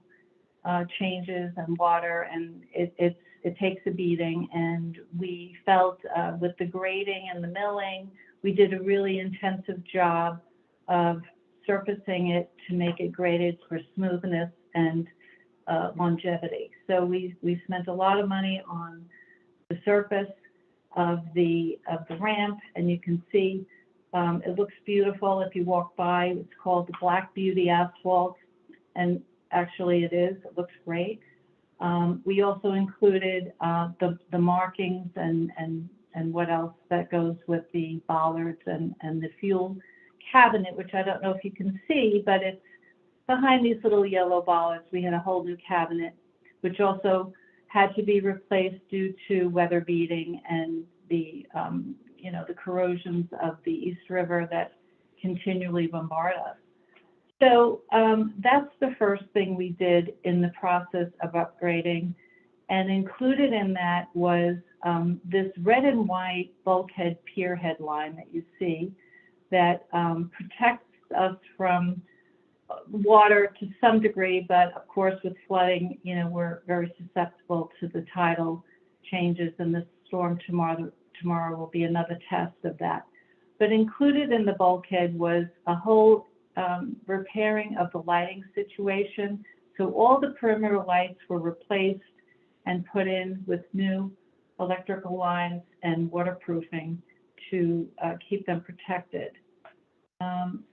changes and water, and it takes a beating. And we felt with the grading and the milling, we did a really intensive job of surfacing it to make it graded for smoothness and longevity. So we spent a lot of money on the surface of the ramp, and you can see it looks beautiful if you walk by. It's called the Black Beauty asphalt, and actually it is. It looks great. We also included the markings and what else that goes with the bollards and the fuel cabinet, which I don't know if you can see, but it's behind these little yellow bollards. We had a whole new cabinet, which also had to be replaced due to weather beating and the the corrosions of the East River that continually bombard us. So that's the first thing we did in the process of upgrading, and included in that was this red and white bulkhead pier head line that you see that protects us from water to some degree, but of course with flooding, we're very susceptible to the tidal changes, and the storm tomorrow will be another test of that. But included in the bulkhead was a whole repairing of the lighting situation. So all the perimeter lights were replaced and put in with new electrical lines and waterproofing to keep them protected.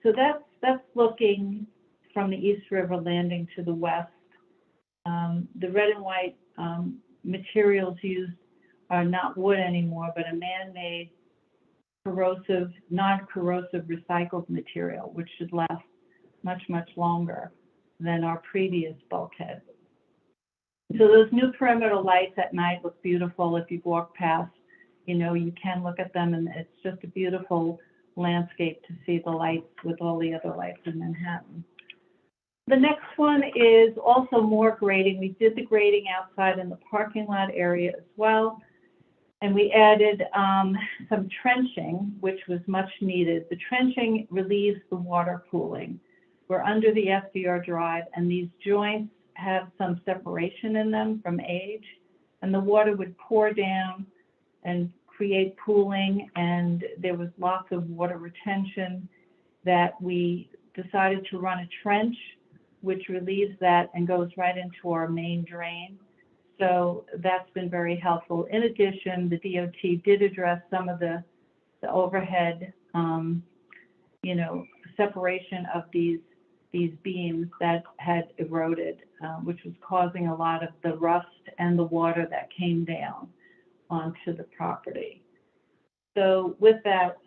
So that's looking from the East River landing to the west. The red and white materials used are not wood anymore, but a man-made corrosive, non-corrosive recycled material, which should last much, much longer than our previous bulkhead. So those new perimeter lights at night look beautiful. If you walk past, you can look at them, and it's just a beautiful landscape to see the lights with all the other lights in Manhattan. The next one is also more grading. We did the grading outside in the parking lot area as well. And we added some trenching, which was much needed. The trenching relieves the water pooling. We're under the SBR drive, and these joints have some separation in them from age, and the water would pour down and create pooling, and there was lots of water retention that we decided to run a trench, which relieves that and goes right into our main drain. So that's been very helpful. In addition, the DOT did address some of the overhead, separation of these beams that had eroded, which was causing a lot of the rust and the water that came down onto the property. So with that,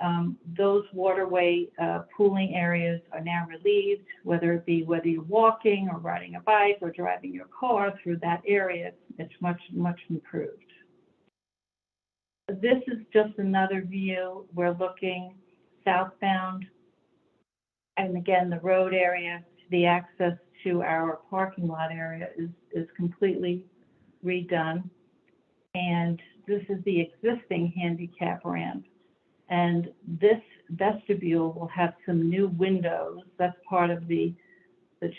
those waterway pooling areas are now relieved, whether you're walking or riding a bike or driving your car through that area, it's much, much improved. This is just another view. We're looking southbound, and again, the road area, the access to our parking lot area is completely redone. And this is the existing handicap ramp. And this vestibule will have some new windows. That's part of the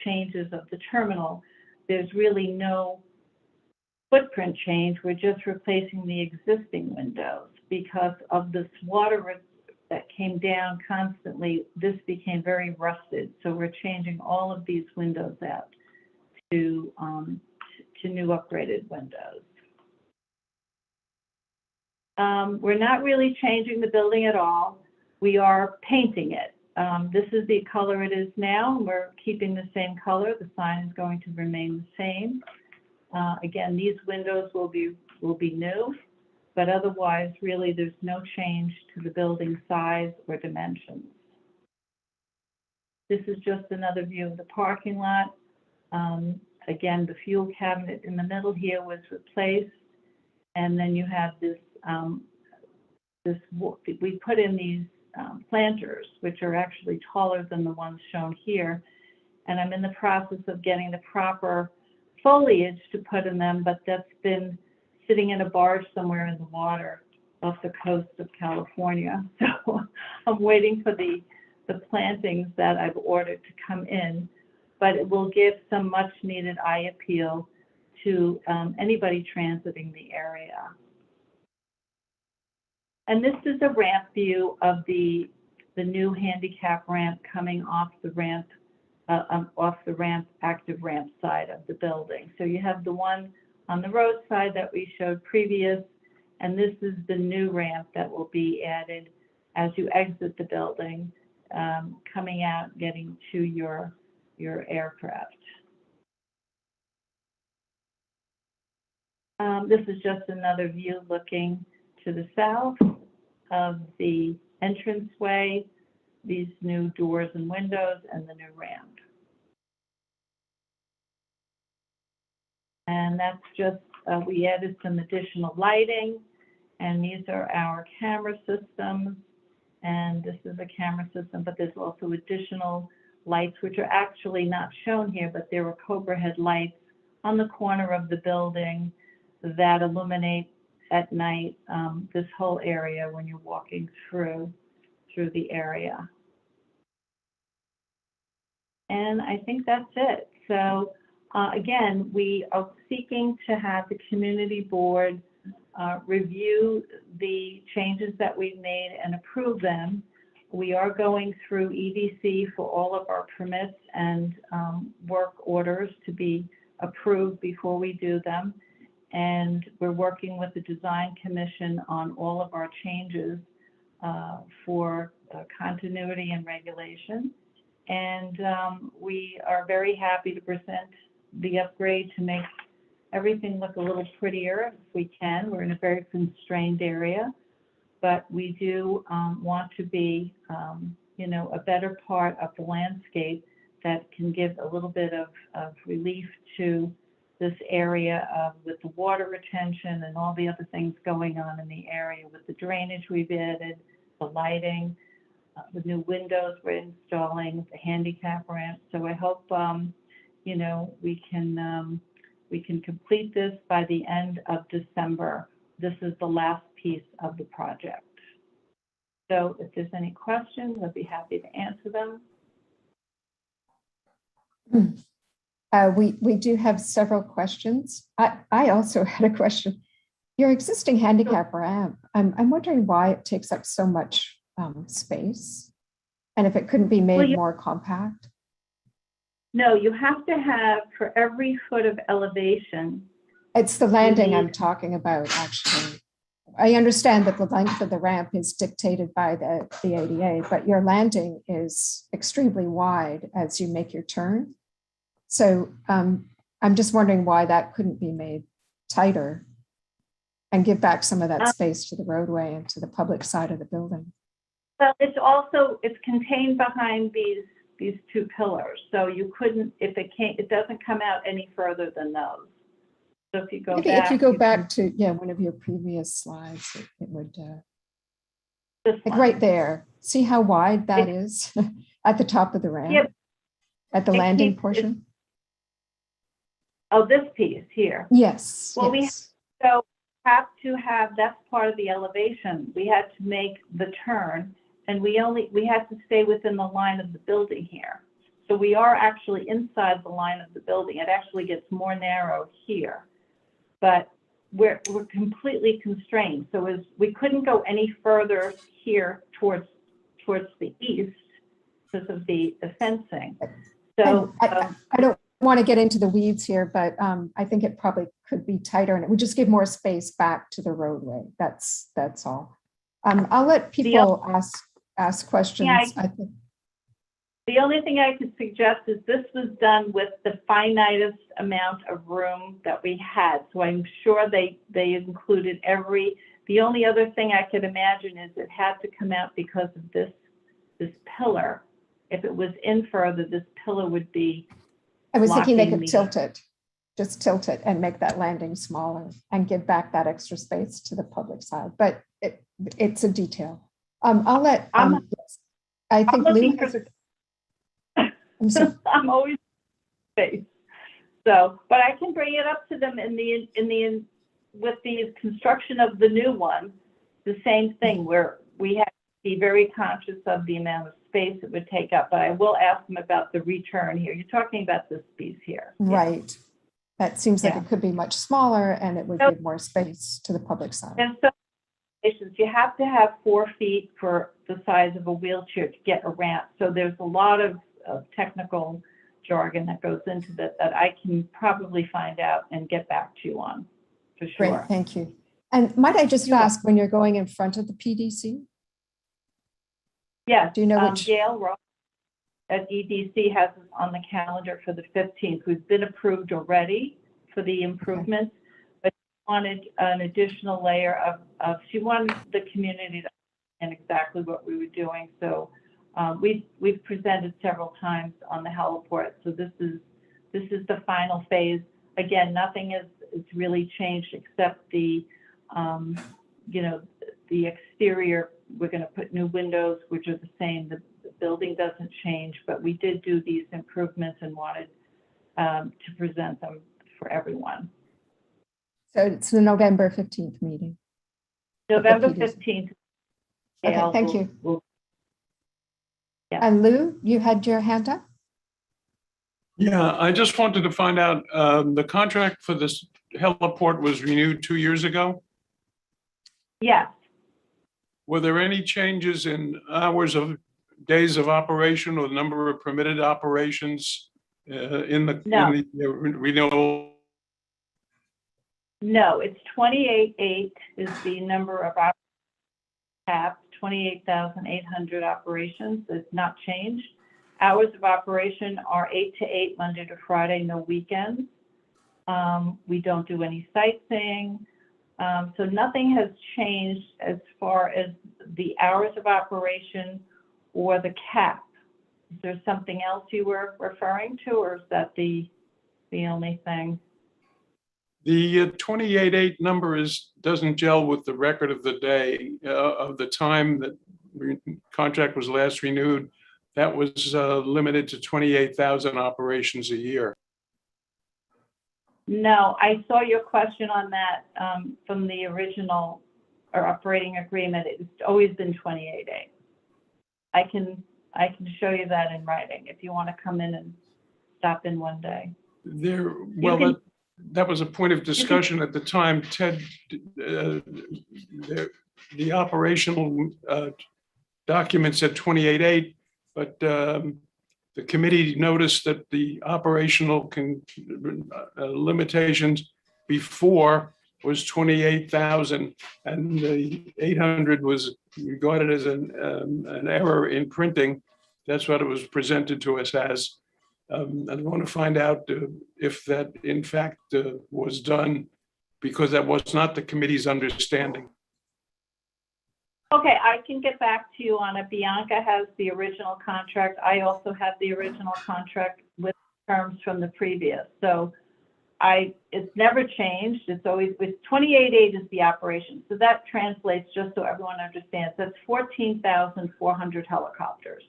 changes of the terminal. There's really no footprint change. We're just replacing the existing windows because of this water that came down constantly. This became very rusted. So we're changing all of these windows out to new upgraded windows. We're not really changing the building at all. We are painting it. This is the color it is now. We're keeping the same color. The sign is going to remain the same. Again, these windows will be new, but otherwise, really, there's no change to the building size or dimensions. This is just another view of the parking lot. Again, the fuel cabinet in the middle here was replaced, and then you have this. We put in these planters, which are actually taller than the ones shown here, and I'm in the process of getting the proper foliage to put in them, but that's been sitting in a barge somewhere in the water off the coast of California. So I'm waiting for the plantings that I've ordered to come in, but it will give some much needed eye appeal to anybody transiting the area. And this is a ramp view of the new handicap ramp coming off the ramp, active ramp side of the building. So you have the one on the road side that we showed previous, and this is the new ramp that will be added as you exit the building, coming out, getting to your aircraft. This is just another view looking to the south of the entranceway, these new doors and windows, and the new ramp. And that's just, we added some additional lighting, and these are our camera systems. And this is a camera system, but there's also additional lights, which are actually not shown here, but there are Cobra head lights on the corner of the building that illuminate at night this whole area when you're walking through the area. And I think that's it. So again, we are seeking to have the community board review the changes that we've made and approve them. We are going through EDC for all of our permits and work orders to be approved before we do them. And we're working with the Design Commission on all of our changes for continuity and regulation. And we are very happy to present the upgrade to make everything look a little prettier if we can. We're in a very constrained area, but we do want to be, you know, a better part of the landscape that can give a little bit of relief to this area with the water retention and all the other things going on in the area with the drainage we've added, the lighting, the new windows we're installing, the handicap ramp. So I hope, you know, we can complete this by the end of December. This is the last piece of the project. So if there's any questions, I'd be happy to answer them. We do have several questions. I also had a question. Your existing handicap ramp, I'm wondering why it takes up so much space, and if it couldn't be made more compact. No, you have to have, for every foot of elevation. It's the landing I'm talking about, actually. I understand that the length of the ramp is dictated by the ADA, but your landing is extremely wide as you make your turn. So I'm just wondering why that couldn't be made tighter and give back some of that space to the roadway and to the public side of the building. Well, it's contained behind these two pillars. So you couldn't, if it doesn't come out any further than those. So if you go Maybe back. If you go back to, one of your previous slides, it would, like right there, see how wide that is at the top of the ramp, at the landing portion? Oh, this piece here. Yes. Well, yes. so have to have, that's part of the elevation. We had to make the turn, and we had to stay within the line of the building here. So we are actually inside the line of the building. It actually gets more narrow here, but we're completely constrained. So we couldn't go any further here towards the east because of the fencing. So I don't want to get into the weeds here, but I think it probably could be tighter, and it would just give more space back to the roadway. That's all. I'll let people ask questions. Yeah, I think. The only thing I could suggest is this was done with the finitest amount of room that we had. So I'm sure they included the only other thing I could imagine is it had to come out because of this pillar. If it was in further, this pillar would be. I was thinking they could tilt it, just tilt it and make that landing smaller and give back that extra space to the public side. But it's a detail. I'll let, I think Lou has a. I'm always space. So, but I can bring it up to them with the construction of the new one, the same thing where we have to be very conscious of the amount of space it would take up. But I will ask them about the return here. You're talking about this piece here. Right. That seems like it could be much smaller and it would give more space to the public side. And so you have to have 4 feet for the size of a wheelchair to get a ramp. So there's a lot of technical jargon that goes into that I can probably find out and get back to you on, for sure. Great, thank you. And might I just ask, when you're going in front of the PDC? Yes. Do you know which? Gail Ross at EDC has us on the calendar for the 15th. We've been approved already for the improvements, but she wanted an additional layer of she wanted the community to understand exactly what we were doing. So we've presented several times on the heliport. So this is the final phase. Again, nothing is really changed except the the exterior. We're going to put new windows, which are the same. The building doesn't change, but we did do these improvements and wanted to present them for everyone. So it's the November 15th meeting. November 15th. Okay, thank you. And Lou, you had your hand up? Yeah, I just wanted to find out, the contract for this heliport was renewed 2 years ago. Yes. Were there any changes in days of operation or the number of permitted operations in the renewal? No, it's 28.8 is the number of capped, 28,800 operations. It's not changed. Hours of operation are 8 to 8, Monday to Friday, no weekends. We don't do any sightseeing. So nothing has changed as far as the hours of operation or the cap. Is there something else you were referring to, or is that the only thing? The 28.8 number doesn't gel with the record of the day of the time that the contract was last renewed. That was limited to 28,000 operations a year. No, I saw your question on that from the original or operating agreement. It's always been 28.8. I can show you that in writing if you want to come in and stop in one day. That was a point of discussion at the time. Ted, the operational document said 28.8, but the committee noticed that the operational limitations before was 28,000, and the 800 was regarded as an error in printing. That's what it was presented to us as. I want to find out if that in fact was done, because that was not the committee's understanding. Okay, I can get back to you on it. Bianca has the original contract. I also have the original contract with terms from the previous. So it's never changed. It's always with 28.8 is the operation. So that translates, just so everyone understands, that's 14,400 helicopters.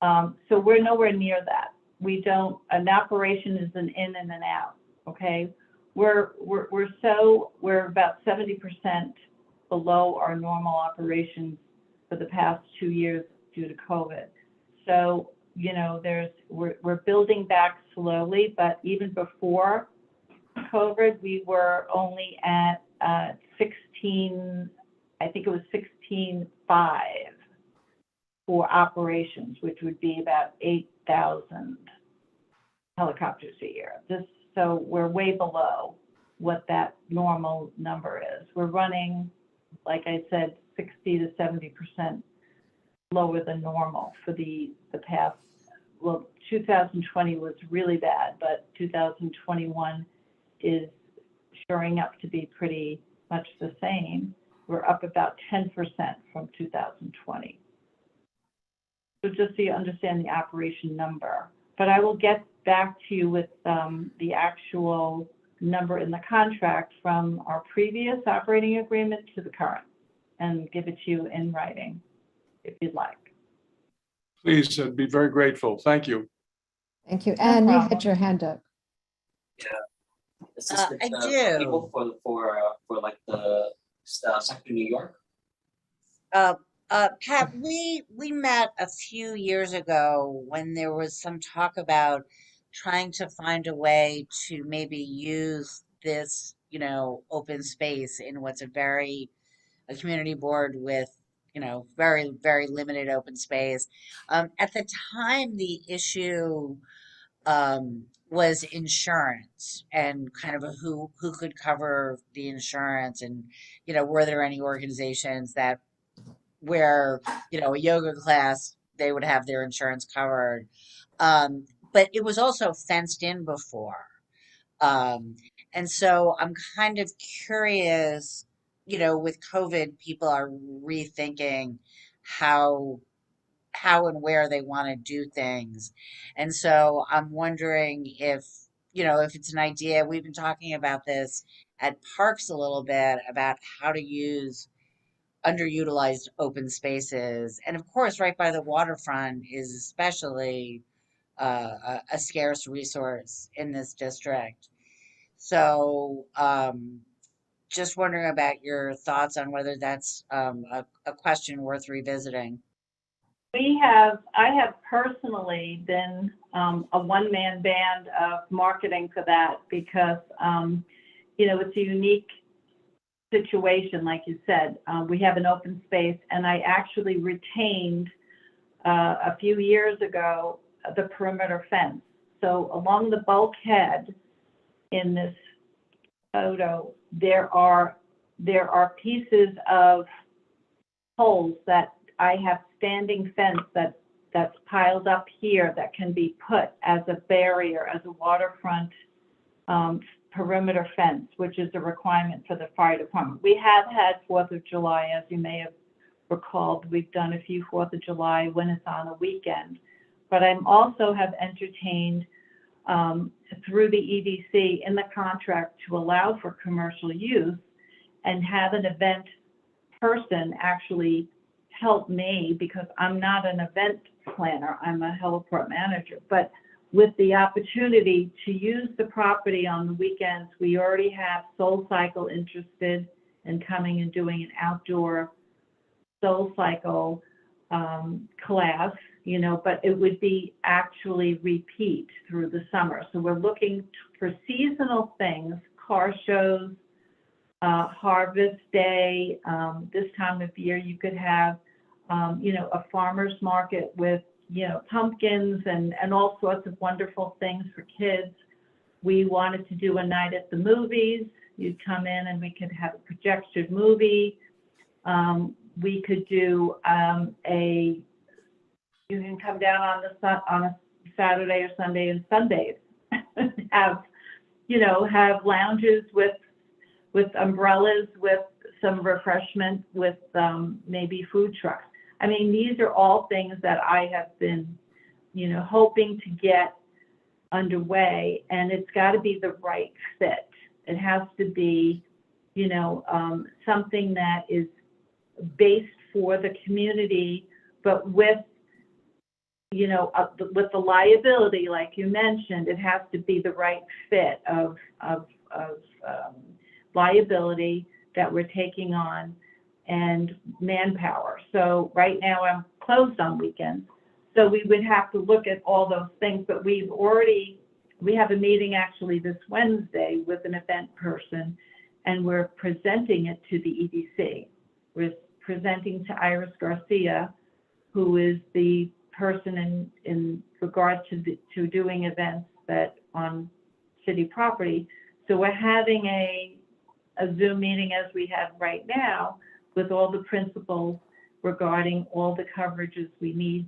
So we're nowhere near that. We don't, an operation is an in and an out, okay? we're about 70% below our normal operations for the past 2 years due to COVID. So, you know, we're building back slowly, but even before COVID, we were only at 16, I think it was 16.5 for operations, which would be about 8,000 helicopters a year. So we're way below what that normal number is. We're running, like I said, 60 to 70% lower than normal for the past, well, 2020 was really bad, but 2021 is shoring up to be pretty much the same. We're up about 10% from 2020. So just so you understand the operation number. But I will get back to you with the actual number in the contract from our previous operating agreement to the current and give it to you in writing if you'd like. Please, I'd be very grateful. Thank you. Thank you. No Anne, you problem. had your hand up. This is with I the do. people for like the sector New York. Pat, we met a few years ago when there was some talk about trying to find a way to maybe use this, you know, open space in what's a community board with, you know, very, very limited open space. At the time, the issue was insurance and kind of who could cover the insurance, and, you know, were there any organizations that where, you know, a yoga class, they would have their insurance covered. But it was also fenced in before. And so I'm kind of curious, you know, with COVID, people are rethinking how and where they want to do things. And so I'm wondering if, you know, if it's an idea, we've been talking about this at parks a little bit about how to use underutilized open spaces. And of course, right by the waterfront is especially a scarce resource in this district. So just wondering about your thoughts on whether that's a question worth revisiting. I have personally been a one-man band of marketing for that because, you know, it's a unique situation, like you said. We have an open space, and I actually retained a few years ago the perimeter fence. So along the bulkhead in this photo, there are pieces of poles that I have standing fence that's piled up here that can be put as a barrier, as a waterfront perimeter fence, which is a requirement for the fire department. We have had 4th of July, as you may have recalled. We've done a few 4th of July when it's on a weekend. But I also have entertained through the EDC in the contract to allow for commercial use and have an event person actually help me, because I'm not an event planner, I'm a heliport manager, but with the opportunity to use the property on the weekends. We already have SoulCycle interested in coming and doing an outdoor SoulCycle class, you know, but it would be actually repeat through the summer. So we're looking for seasonal things, car shows, Harvest Day. This time of year, you could have, you know, a farmer's market with, you know, pumpkins and all sorts of wonderful things for kids. We wanted to do a night at the movies. You'd come in and we could have a projection movie. We could do you can come down on a Saturday or Sunday and Sundays have lounges with umbrellas, with some refreshment, with maybe food trucks. I mean, these are all things that I have been, you know, hoping to get underway, and it's got to be the right fit. It has to be, you know, something that is based for the community, but with, you know, with the liability, like you mentioned, it has to be the right fit of liability that we're taking on and manpower. So right now I'm closed on weekends. So we would have to look at all those things, but we have a meeting actually this Wednesday with an event person, and we're presenting it to the EDC. We're presenting to Iris Garcia, who is the person in regard to doing events that on city property. So we're having a Zoom meeting as we have right now with all the principals regarding all the coverages we need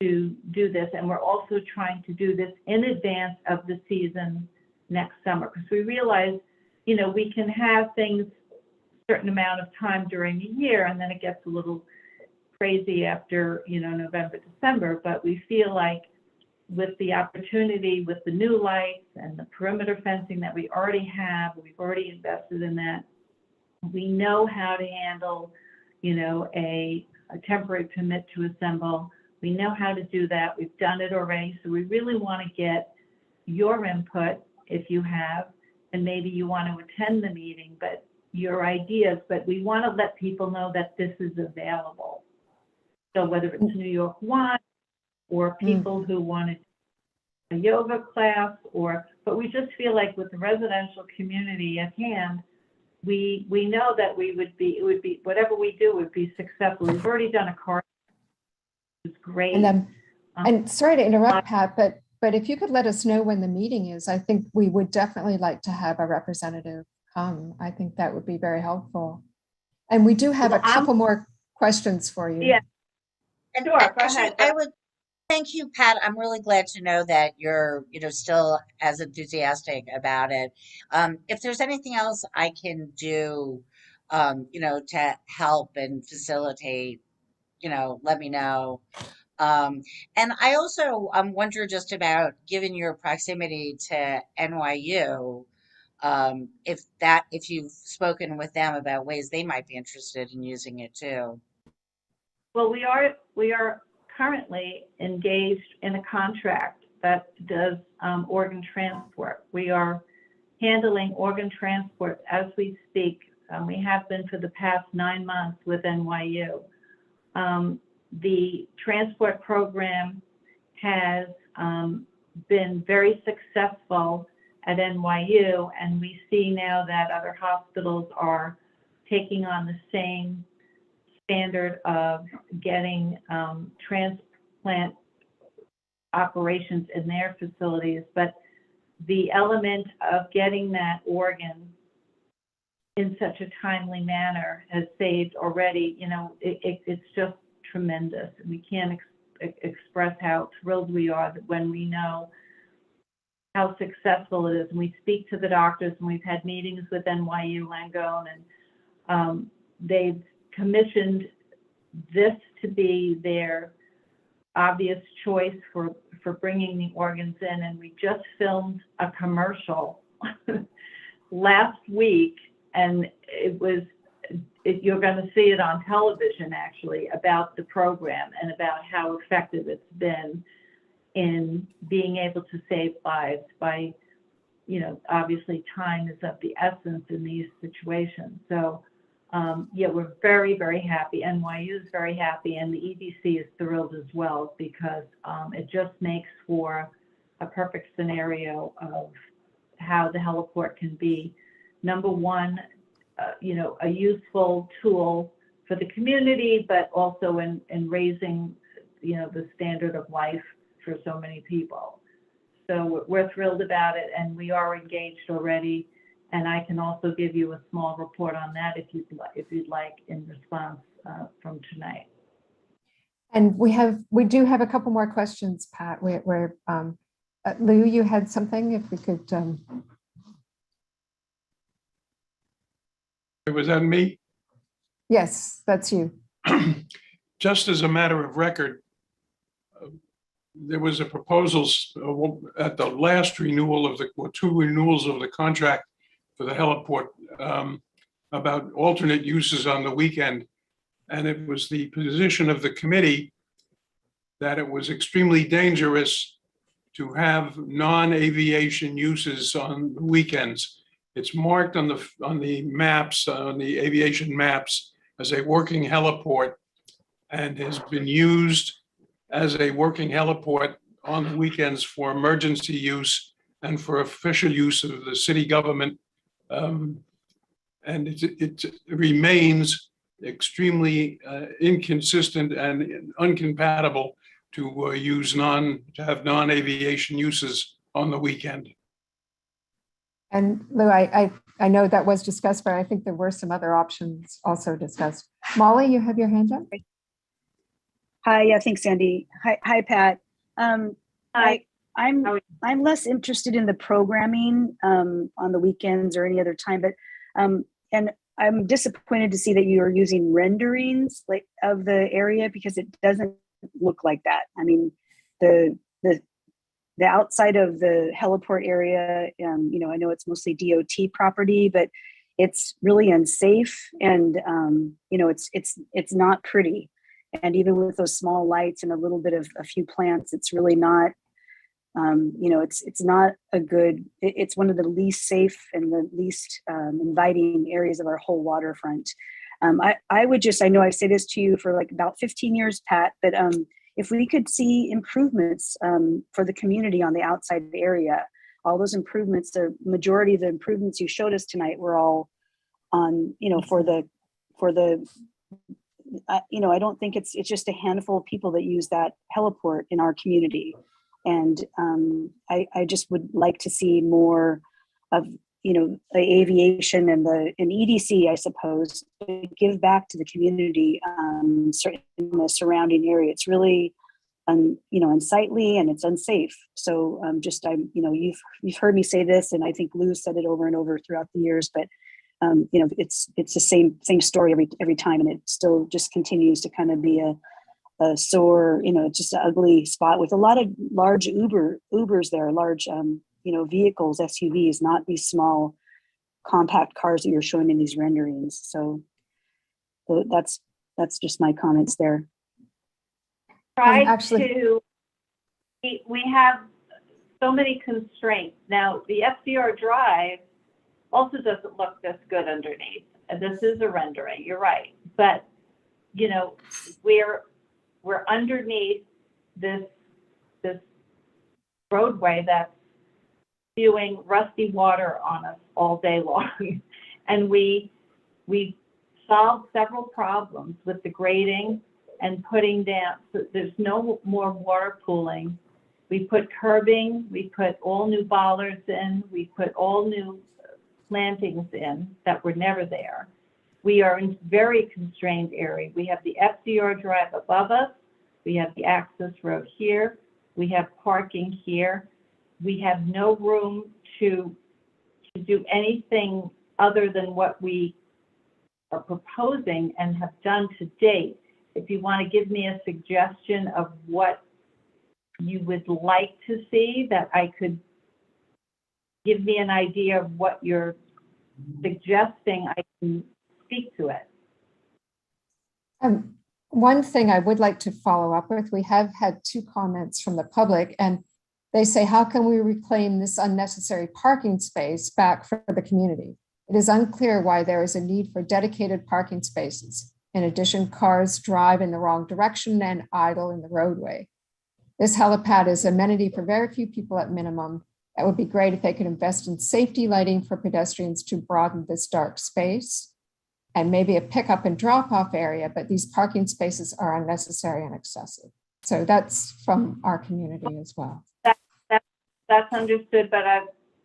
to do this. And we're also trying to do this in advance of the season next summer, because we realize, you know, we can have things a certain amount of time during the year, and then it gets a little crazy after, you know, November, December. But we feel like with the opportunity, with the new lights and the perimeter fencing that we already have, we've already invested in that. We know how to handle, you know, a temporary permit to assemble. We know how to do that. We've done it already. So we really want to get your input, if you have, and maybe you want to attend the meeting, but your ideas, but we want to let people know that this is available. So whether it's New York One or people who want a yoga class, but we just feel like with the residential community at hand, we know that it would be whatever we do would be successful. We've already done a card. It's great. And sorry to interrupt, Pat, but if you could let us know when the meeting is, I think we would definitely like to have a representative come. I think that would be very helpful. And we do have a couple more questions for you. Yeah. And sure, go actually, ahead. I would thank you, Pat. I'm really glad to know that you're, you know, still as enthusiastic about it. If there's anything else I can do, you know, to help and facilitate, you know, let me know. And I also wonder just about, given your proximity to NYU, if you've spoken with them about ways they might be interested in using it too. Well, we are currently engaged in a contract that does organ transport. We are handling organ transport as we speak. We have been for the past 9 months with NYU. The transport program has been very successful at NYU, and we see now that other hospitals are taking on the same standard of getting transplant operations in their facilities. But the element of getting that organ in such a timely manner has saved already, you know, it's just tremendous. We can't express how thrilled we are that when we know how successful it is. And we speak to the doctors, and we've had meetings with NYU Langone, and they've commissioned this to be their obvious choice for bringing the organs in. And we just filmed a commercial last week, and you're going to see it on television actually, about the program and about how effective it's been in being able to save lives by, you know, obviously time is of the essence in these situations. So yeah, we're very, very happy. NYU is very happy, and the EDC is thrilled as well, because it just makes for a perfect scenario of how the heliport can be, number one, you know, a useful tool for the community, but also in raising, you know, the standard of life for so many people. So we're thrilled about it, and we are engaged already. And I can also give you a small report on that if you'd like in response from tonight. And we do have a couple more questions, Pat. Lou, you had something, if we could. Was that me? Yes, that's you. Just as a matter of record, there was a proposal at the last renewal of two renewals of the contract for the heliport about alternate uses on the weekend. And it was the position of the committee that it was extremely dangerous to have non-aviation uses on weekends. It's marked on the maps, on the aviation maps, as a working heliport, and has been used as a working heliport on the weekends for emergency use and for official use of the city government. And it remains extremely inconsistent and incompatible to have non-aviation uses on the weekend. And Lou, I know that was discussed, but I think there were some other options also discussed. Molly, you have your hand up? Hi, yeah, thanks, Sandy. Hi, Pat. Hi. I'm less interested in the programming on the weekends or any other time, but and I'm disappointed to see that you are using renderings like of the area, because it doesn't look like that. I mean, the outside of the heliport area, you know, I know it's mostly DOT property, but it's really unsafe, and you know, it's not pretty. And even with those small lights and a little bit of a few plants, it's really not, you know, it's not a good, it's one of the least safe and the least inviting areas of our whole waterfront. I would just, I know I say this to you for like about 15 years, Pat, but if we could see improvements for the community on the outside area, all those improvements, the majority of the improvements you showed us tonight were all on, you know, for the you know, I don't think it's just a handful of people that use that heliport in our community. And I just would like to see more of, you know, the aviation and EDC, I suppose, to give back to the community in the surrounding area. It's really, you know, unsightly and it's unsafe. So you know, you've heard me say this, and I think Lou said it over and over throughout the years, but you know, it's the same story every time, and it still just continues to kind of be a sore, you know, just an ugly spot with a lot of large Ubers there, large you know, vehicles, SUVs, not these small compact cars that you're showing in these renderings. So that's just my comments there. We have so many constraints. Now, the FDR drive also doesn't look this good underneath. And this is a rendering, you're right. But, you know, we're underneath this roadway that's spewing rusty water on us all day long. And we solved several problems with the grading and putting down, so there's no more water pooling. We put curbing, we put all new bollards in, we put all new plantings in that were never there. We are in very constrained area. We have the FDR drive above us. We have the access road here. We have parking here. We have no room to do anything other than what we are proposing and have done to date. If you want to give me a suggestion of what you would like to see, that I could give me an idea of what you're suggesting, I can speak to it. One thing I would like to follow up with, we have had 2 comments from the public, and they say, how can we reclaim this unnecessary parking space back for the community? It is unclear why there is a need for dedicated parking spaces. In addition, cars drive in the wrong direction and idle in the roadway. This helipad is amenity for very few people at minimum. That would be great if they could invest in safety lighting for pedestrians to broaden this dark space, and maybe a pickup and drop off area, but these parking spaces are unnecessary and excessive. So that's from our community as well. That's understood, but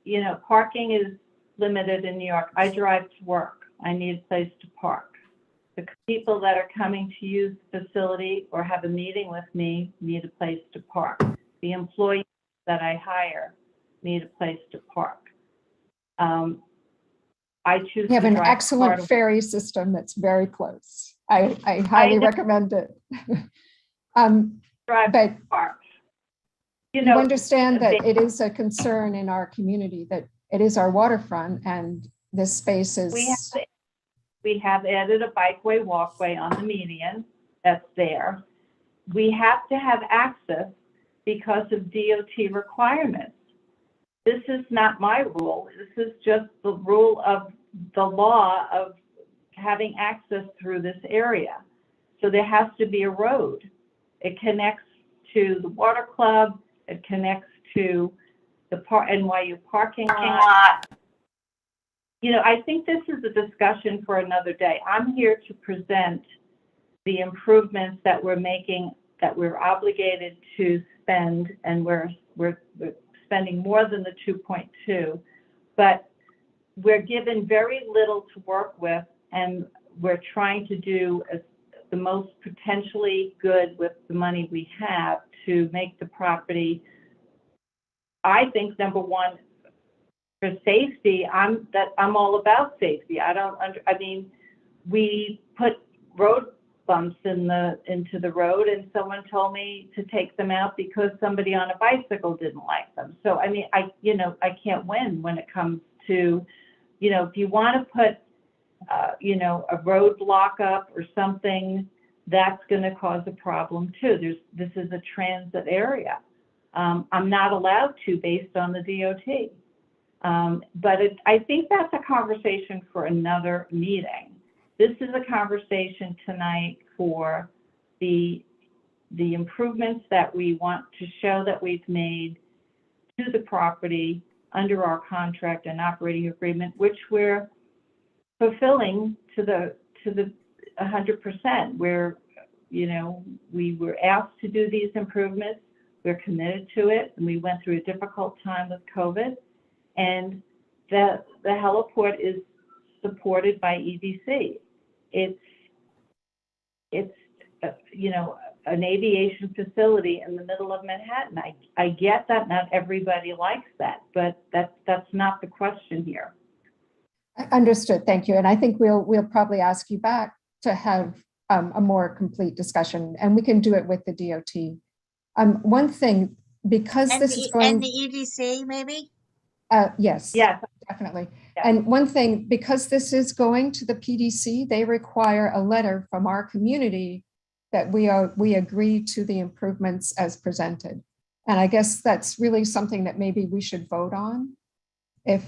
you know, parking is limited in New York. I drive to work. I need a place to park. The people that are coming to use the facility or have a meeting with me need a place to park. The employees that I hire need a place to park. I choose We have to an drive excellent ferry system that's very close. I highly recommend it. But you understand that it is a concern in our community, that it is our waterfront and this space is. We have added a bikeway walkway on the median that's there. We have to have access because of DOT requirements. this is not my rule. This is just the rule of the law of having access through this area. So there has to be a road. It connects to the water club. It connects to the NYU parking lot. You know, I think this is a discussion for another day. I'm here to present the improvements that we're making, that we're obligated to spend, and we're spending more than the 2.2, but we're given very little to work with, and we're trying to do the most potentially good with the money we have to make the property, I think, number one, for safety. I'm all about safety. I mean, we put road bumps into the road, and someone told me to take them out because somebody on a bicycle didn't like them. So I mean, I can't win when it comes to, if you want to put a roadblock up or something, that's going to cause a problem too. This is a transit area. I'm not allowed to based on the DOT. But I think that's a conversation for another meeting. This is a conversation tonight for the improvements that we want to show that we've made to the property under our contract and operating agreement, which we're fulfilling to the 100%. Where, we were asked to do these improvements. We're committed to it, and we went through a difficult time with COVID. And the heliport is supported by EDC. It's an aviation facility in the middle of Manhattan. I get that not everybody likes that, but that's not the question here. Understood. Thank you. And I think we'll probably ask you back to have a more complete discussion, and we can do it with the DOT. One thing, because And this is going and the EDC maybe. Yes, Yes. definitely. Yeah. And one thing, because this is going to the PDC, they require a letter from our community that we agree to the improvements as presented. And I guess that's really something that maybe we should vote on,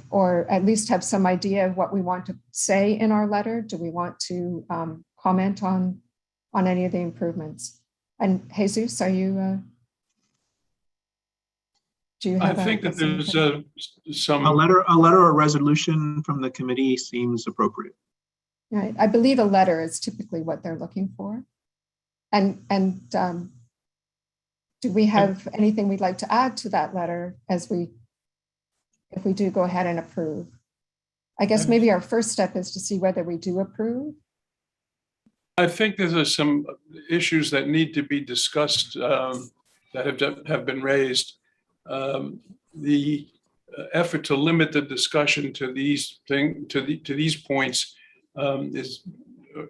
or at least have some idea of what we want to say in our letter. Do we want to comment on any of the improvements? And Jesus, are you? Do you have I think that there's some A letter or resolution from the committee seems appropriate. Right. I believe a letter is typically what they're looking for. And do we have anything we'd like to add to that letter if we do go ahead and approve? I guess maybe our first step is to see whether we do approve. I think there's some issues that need to be discussed that have been raised. The effort to limit the discussion to these points is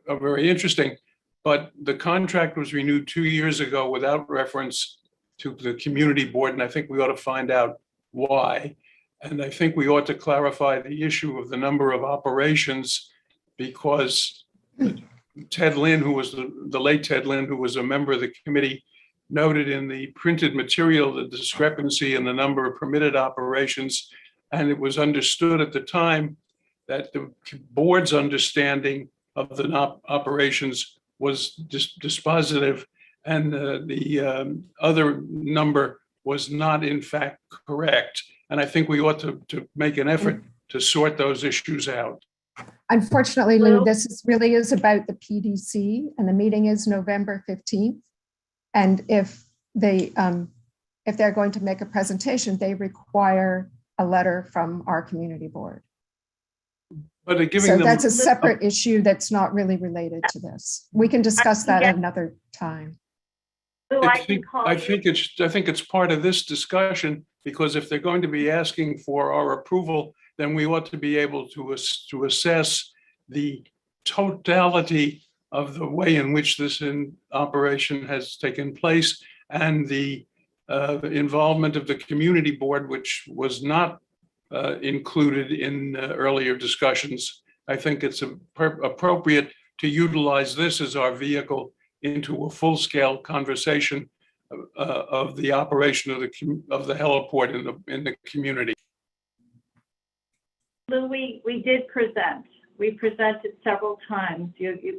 very interesting. But the contract was renewed 2 years ago without reference to the community board, and I think we ought to find out why. And I think we ought to clarify the issue of the number of operations, because Ted Lynn, who was the late Ted Lynn, who was a member of the committee, noted in the printed material the discrepancy in the number of permitted operations. And it was understood at the time that the board's understanding of the operations was dispositive, and the other number was not in fact correct. And I think we ought to make an effort to sort those issues out. Unfortunately, Lou, this really is about the PDC, and the meeting is November 15th. And if they're going to make a presentation, they require a letter from our community board. But So that's a separate issue that's not really related to this. We can discuss that at another time. I think it's part of this discussion, because if they're going to be asking for our approval, then we ought to be able to assess the totality of the way in which this operation has taken place, and the involvement of the community board, which was not included in earlier discussions. I think it's appropriate to utilize this as our vehicle into a full-scale conversation of the operation of the heliport in the community. Lou, we did present. We presented several times.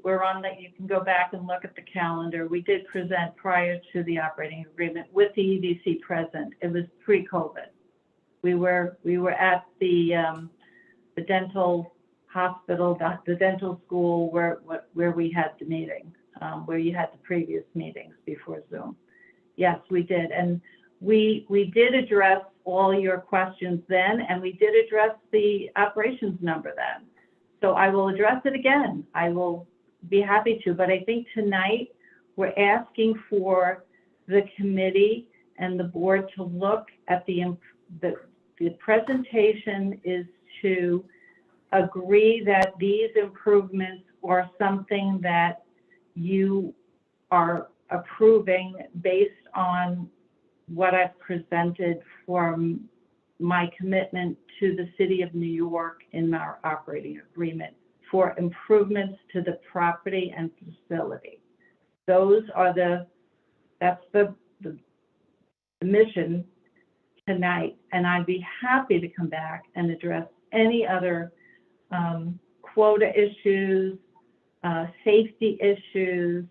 We're on that. You can go back and look at the calendar. We did present prior to the operating agreement with the EDC present. It was pre-COVID. We were at the dental hospital, the dental school where we had the meeting, where you had the previous meetings before Zoom. Yes, we did, and we did address all your questions then, and we did address the operations number then. So I will address it again. I will be happy to, but I think tonight we're asking for the committee and the board to look at the presentation is to agree that these improvements are something that you are approving based on what I've presented from my commitment to the City of New York in our operating agreement for improvements to the property and facility. Those are that's the mission tonight, and I'd be happy to come back and address any other quota issues, safety issues,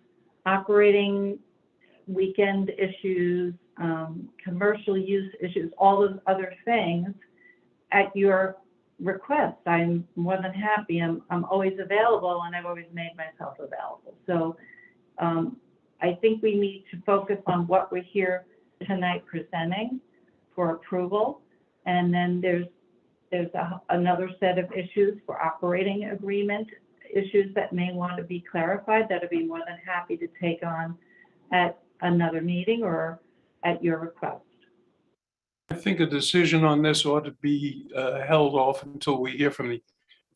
operating weekend issues, commercial use issues, all those other things at your request. I'm more than happy. I'm always available, and I've always made myself available. So I think we need to focus on what we're here tonight presenting for approval, and then there's another set of issues for operating agreement issues that may want to be clarified that I'd be more than happy to take on at another meeting or at your request. I think a decision on this ought to be held off until we hear from the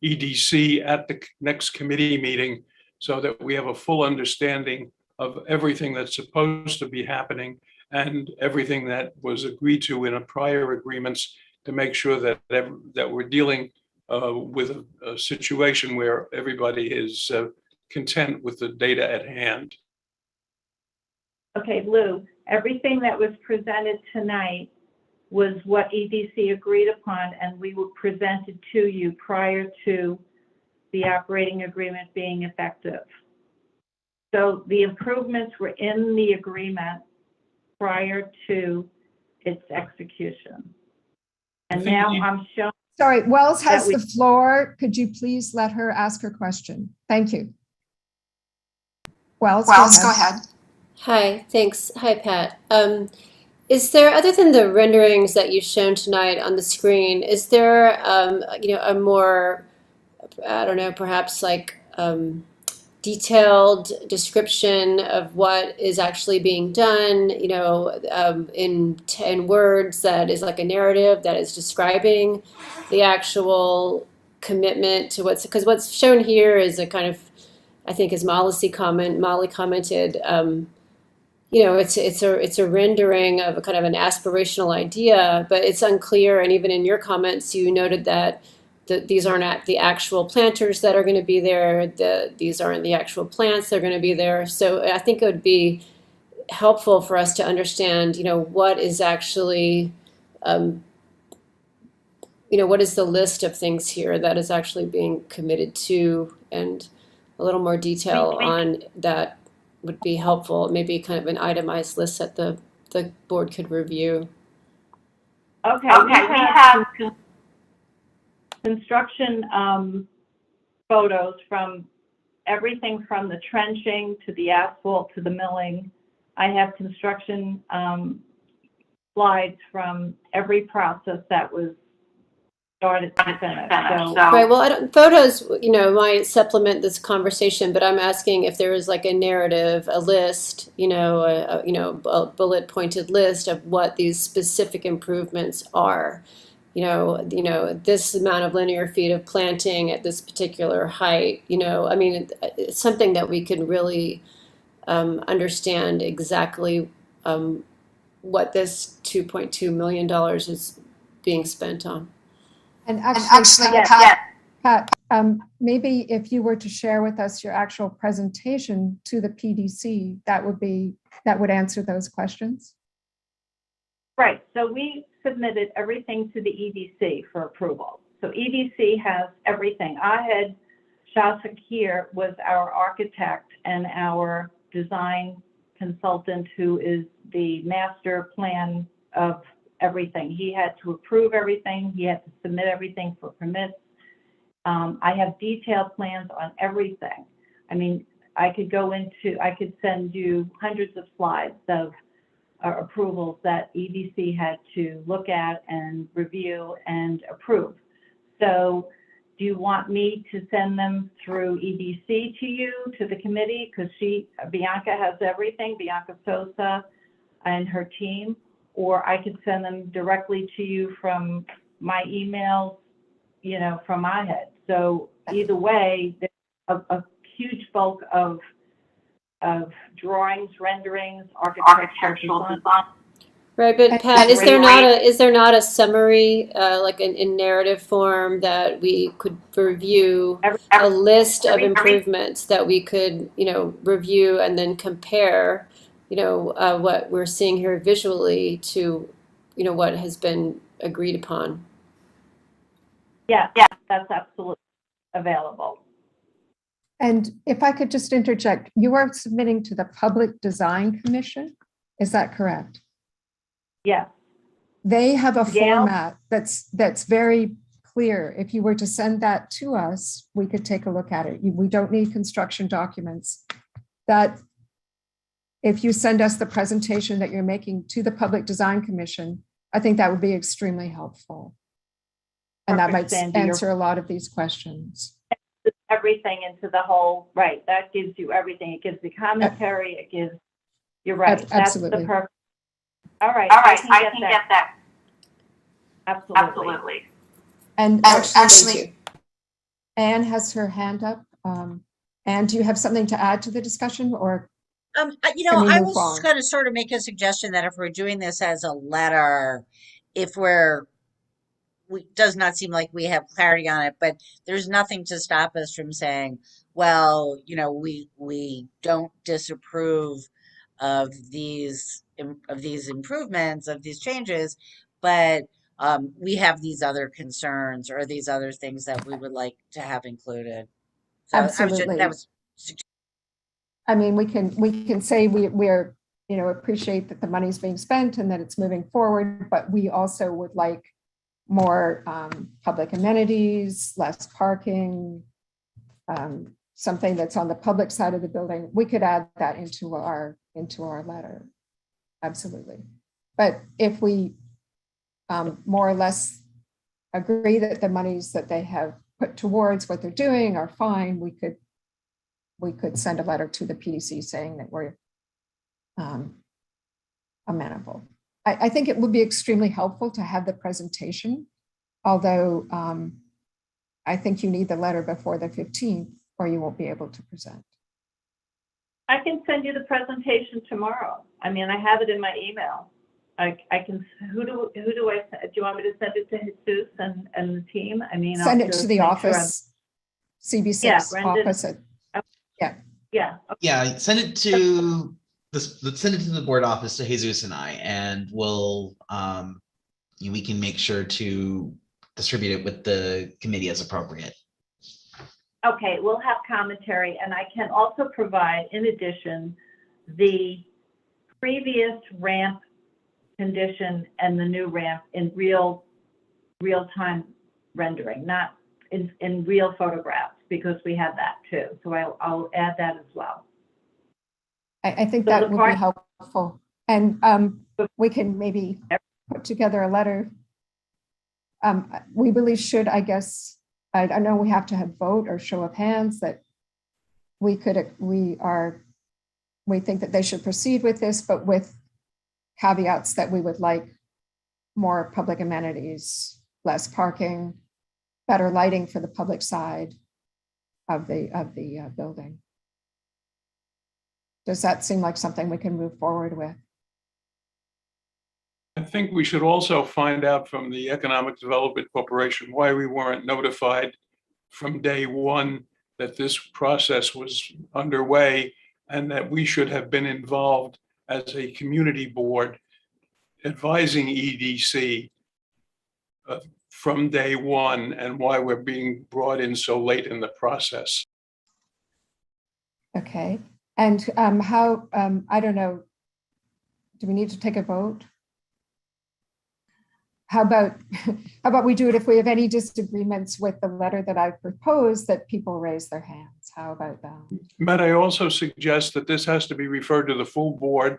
EDC at the next committee meeting, so that we have a full understanding of everything that's supposed to be happening and everything that was agreed to in a prior agreements, to make sure that we're dealing with a situation where everybody is content with the data at hand. Okay, Lou, everything that was presented tonight was what EDC agreed upon, and we were presented to you prior to the operating agreement being effective. So the improvements were in the agreement prior to its execution. And now I'm showing. Sorry, Wells has that the floor. Could you please let her ask her question? Thank you. Wells, go ahead. Hi, thanks. Hi, Pat. Is there, other than the renderings that you've shown tonight on the screen, is there, a more, I don't know, perhaps like detailed description of what is actually being done, in words, that is like a narrative that is describing the actual commitment to because what's shown here is a kind of, I think as Molly commented, it's a rendering of a kind of an aspirational idea, but it's unclear. And even in your comments, you noted that these aren't the actual planters that are going to be there. These aren't the actual plants that are going to be there. So I think it would be helpful for us to understand, what is actually, what is the list of things here that is actually being committed to, and a little more detail on that would be helpful. Maybe kind of an itemized list that the board could review. Okay, we have construction photos from everything from the trenching to the asphalt to the milling. I have construction slides from every process that was started to finish. Right. Well, photos, might supplement this conversation, but I'm asking if there is like a narrative, a list, a bullet pointed list of what these specific improvements are. This amount of linear feet of planting at this particular height. It's something that we can really understand exactly what this $2.2 million is being spent on. And actually, Pat, maybe if you were to share with us your actual presentation to the PDC, that would answer those questions. Right. So we submitted everything to the EDC for approval. So EDC has everything. Shasakir was our architect and our design consultant, who is the master plan of everything. He had to approve everything. He had to submit everything for permits. I have detailed plans on everything. I mean, I could send you hundreds of slides of approvals that EDC had to look at and review and approve. So do you want me to send them through EDC to you, to the committee? Because Bianca has everything, Bianca Sosa and her team, or I could send them directly to you from my emails, you know, from my head. So either way, there's a huge bulk of drawings, renderings, architectural design. Right, but Pat, is there not a summary, like in narrative form, that we could review, a list of improvements that we could, you know, review and then compare, you know, what we're seeing here visually to, you know, what has been agreed upon? Yeah, that's absolutely available. And if I could just interject, you are submitting to the Public Design Commission, is that correct? Yes. They have a Gail? format that's very clear. If you were to send that to us, we could take a look at it. We don't need construction documents. That if you send us the presentation that you're making to the Public Design Commission, I think that would be extremely helpful. And that might answer a lot of these questions. Everything into the whole, right, that gives you everything. It gives the commentary, it gives, you're right. Absolutely. That's the perfect. All right, I can get that. Absolutely. And Actually, Anne has her hand up. Anne, do you have something to add to the discussion, or? You know, I was going to sort of make a suggestion that if we're doing this as a letter, does not seem like we have clarity on it, but there's nothing to stop us from saying, well, you know, we don't disapprove of these improvements, of these changes, but we have these other concerns or these other things that we would like to have included. So Absolutely. I mean, we can say we're, you know, appreciate that the money's being spent and that it's moving forward, but we also would like more public amenities, less parking, something that's on the public side of the building. We could add that into our letter. Absolutely. But if we more or less agree that the monies that they have put towards what they're doing are fine, we could send a letter to the PDC saying that we're amenable. I think it would be extremely helpful to have the presentation, although I think you need the letter before the 15th or you won't be able to present. I can send you the presentation tomorrow. I mean, I have it in my email. I can, who do you want me to send it to Jesus and the team? I mean, send it to the office, CB6 office. Yeah, send it to the board office, to Jesus and I, and we'll we can make sure to distribute it with the committee as appropriate. Okay, we'll have commentary, and I can also provide, in addition, the previous ramp condition and the new ramp in real-time rendering, not in real photographs, because we have that too. So I'll add that as well. I think that would be helpful. And we can maybe put together a letter. We really should, I guess, I know we have to have vote or show of hands that we think that they should proceed with this, but with caveats that we would like more public amenities, less parking, better lighting for the public side of the building. Does that seem like something we can move forward with? I think we should also find out from the Economic Development Corporation why we weren't notified from day one that this process was underway, and that we should have been involved as a community board advising EDC from day one and why we're being brought in so late in the process. Okay. And how, I don't know, do we need to take a vote? How about we do it if we have any disagreements with the letter that I proposed, that people raise their hands? How about that? Matt, I also suggest that this has to be referred to the full board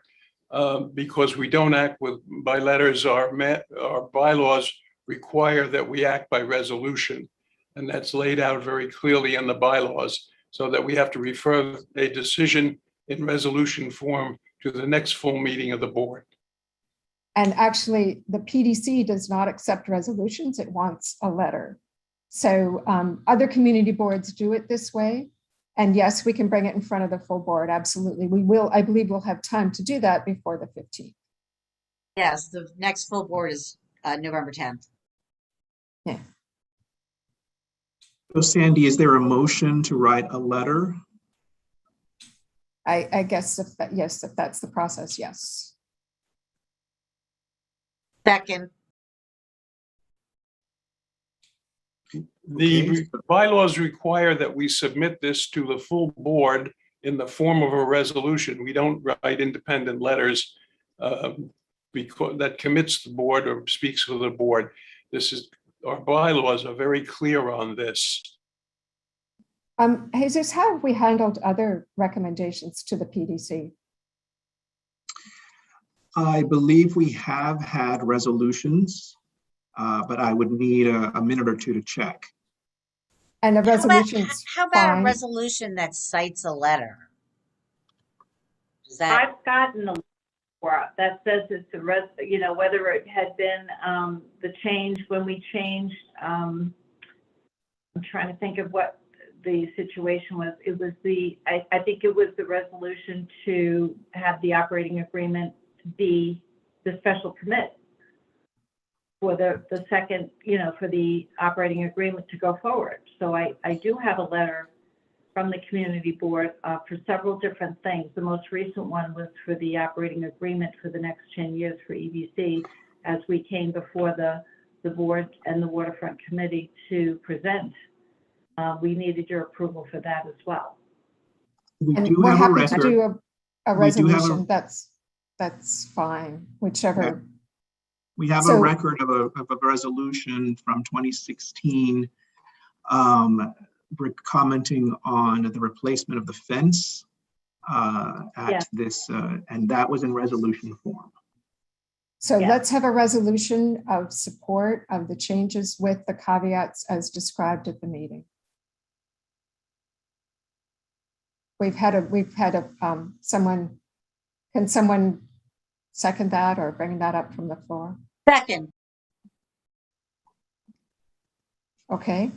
because we don't act by letters. Our bylaws require that we act by resolution. And that's laid out very clearly in the bylaws, so that we have to refer a decision in resolution form to the next full meeting of the board. And actually, the PDC does not accept resolutions. It wants a letter. So other community boards do it this way. And yes, we can bring it in front of the full board. Absolutely. We will. I believe we'll have time to do that before the 15th. Yes, the next full board is November 10th. Yeah. So Sandy, is there a motion to write a letter? I guess if that's the process, yes. Second. The bylaws require that we submit this to the full board in the form of a resolution. We don't write independent letters because that commits the board or speaks for the board. Our bylaws are very clear on this. Jesus, how have we handled other recommendations to the PDC? I believe we have had resolutions, but I would need a minute or two to check. And the resolutions. How about a resolution that cites a letter? Is that? I've gotten a letter that says it's whether it had been the change when we changed. I'm trying to think of what the situation was. It was I think it was the resolution to have the operating agreement be the special permit for the second, for the operating agreement to go forward. So I do have a letter from the community board for several different things. The most recent one was for the operating agreement for the next 10 years for EBC, as we came before the board and the Waterfront Committee to present. We needed your approval for that as well. We and do we're have happy a record. to do a resolution. A, that's fine, whichever. We have a record of a resolution from 2016 commenting on the replacement of the fence at this, and that was in resolution form. So let's have a resolution of support of the changes with the caveats as described at the meeting. We've had someone, can someone second that or bring that up from the floor? Second. Okay.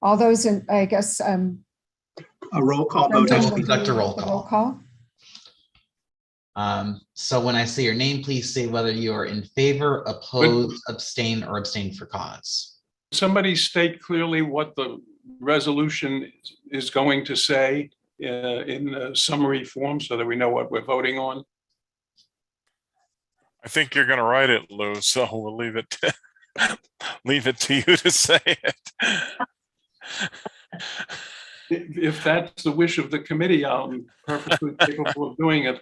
All those in, I guess. A roll call vote. I will conduct a roll call. Roll call. So when I say your name, please say whether you are in favor, oppose, abstain, or abstain for cause. Somebody state clearly what the resolution is going to say in summary form so that we know what we're voting on. I think you're going to write it, Lou, so we'll leave it to you to say it. If that's the wish of the committee, I'm perfectly capable of doing it.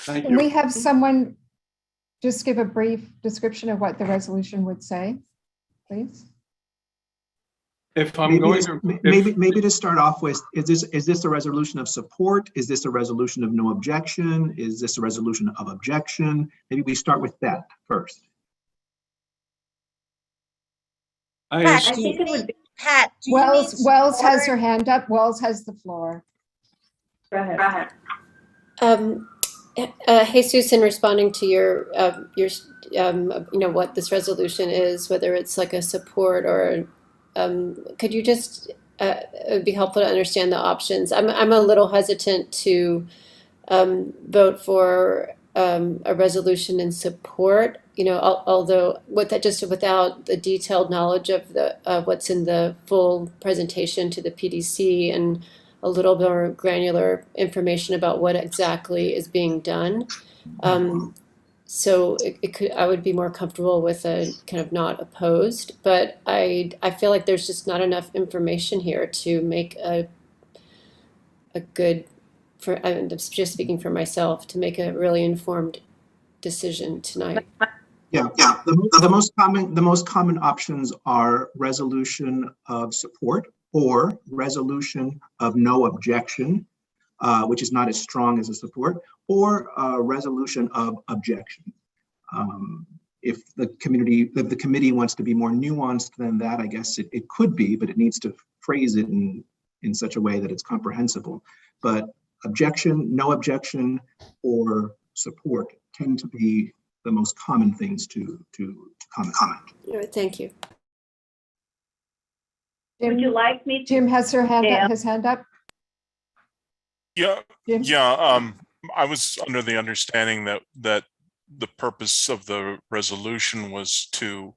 Thank you. Can we have someone just give a brief description of what the resolution would say, please? If I'm going to maybe to start off with, is this a resolution of support? Is this a resolution of no objection? Is this a resolution of objection? Maybe we start with that first. I think it would be Pat. Wells has her hand up. Wells has the floor. Go ahead. Jesus, in responding to your what this resolution is, whether it's like a support or could you just it would be helpful to understand the options. I'm a little hesitant to vote for a resolution in support, although without the detailed knowledge of what's in the full presentation to the PDC and a little more granular information about what exactly is being done. So it could, I would be more comfortable with a kind of not opposed, but I feel like there's just not enough information here to make a good, for, I'm just speaking for myself, to make a really informed decision tonight. Yeah, the most common options are resolution of support or resolution of no objection, which is not as strong as a support, or a resolution of objection. If the committee wants to be more nuanced than that, I guess it could be, but it needs to phrase it in such a way that it's comprehensible. But objection, no objection, or support tend to be the most common things to comment. All right, thank you. Would you like me to? Jim has his hand up. Yeah, Jim? yeah. I was under the understanding that the purpose of the resolution was to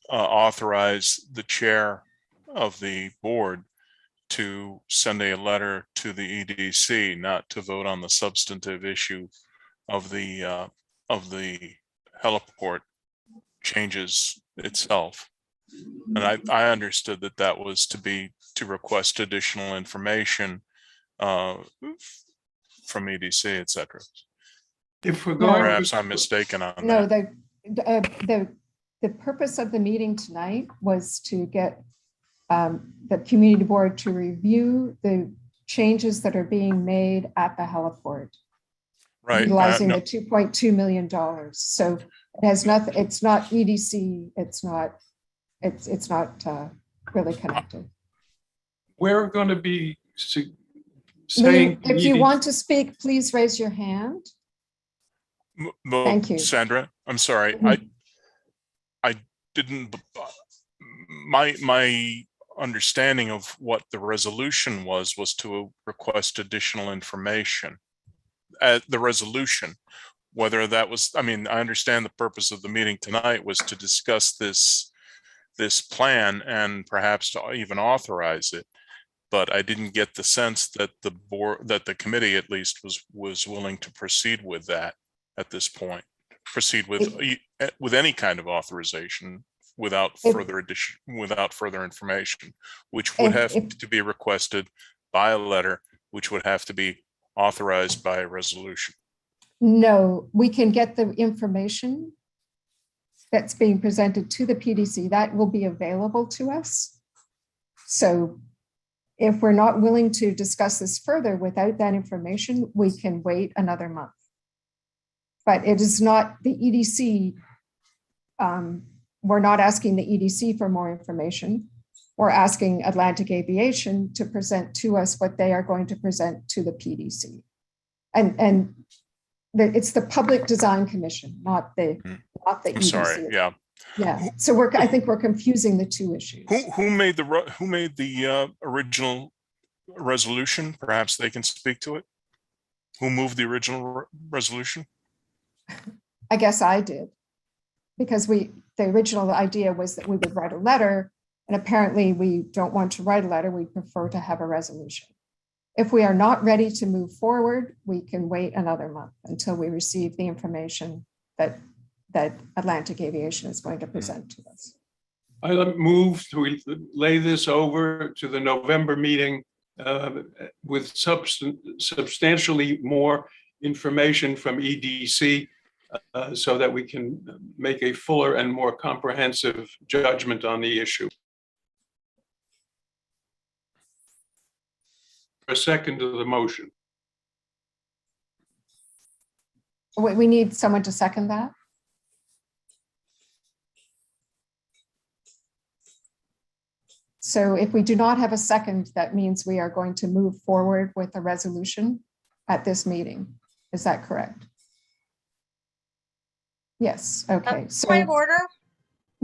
authorize the chair of the board to send a letter to the EDC, not to vote on the substantive issue of the heliport changes itself. And I understood that was to request additional information from EDC, et cetera. If we're going, Perhaps I'm mistaken on No, that. the purpose of the meeting tonight was to get the community board to review the changes that are being made at the heliport, Right. utilizing No. the $2.2 million. So it has nothing. It's not EDC. It's not really connected. we're going to be saying. If you want to speak, please raise your hand. Well, Thank you. Sandra, I'm sorry. I didn't, my understanding of what the resolution was to request additional information. The resolution, whether that was, I mean, I understand the purpose of the meeting tonight was to discuss this plan and perhaps to even authorize it. But I didn't get the sense that the board, that the committee at least was willing to proceed with that at this point. Proceed with any kind of authorization without further information, which would have to be requested by a letter, which would have to be authorized by a resolution. No, we can get the information that's being presented to the PDC. That will be available to us. So if we're not willing to discuss this further without that information, we can wait another month. But it is not the EDC. We're not asking the EDC for more information. We're asking Atlantic Aviation to present to us what they are going to present to the PDC. And it's the Public Design Commission, not the I'm EDC. sorry. Yeah. Yeah. So I think we're confusing the two issues. Who made the original resolution? Perhaps they can speak to it. Who moved the original resolution? I guess I did, because the original idea was that we would write a letter, and apparently we don't want to write a letter. We prefer to have a resolution. If we are not ready to move forward, we can wait another month until we receive the information that Atlantic Aviation is going to present to us. I move to lay this over to the November meeting with substantially more information from EDC so that we can make a fuller and more comprehensive judgment on the issue. A second to the motion. We need someone to second that. So if we do not have a second, that means we are going to move forward with a resolution at this meeting. Is that correct? Yes. Okay. So point of order.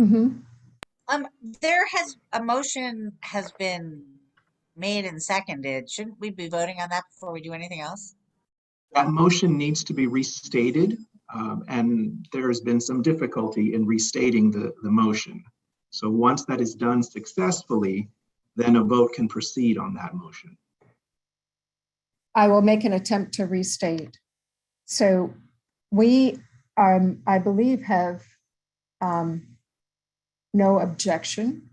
Mm-hmm. A motion has been made and seconded. Shouldn't we be voting on that before we do anything else? That motion needs to be restated, and there has been some difficulty in restating the motion. So once that is done successfully, then a vote can proceed on that motion. I will make an attempt to restate. So we I believe, have no objection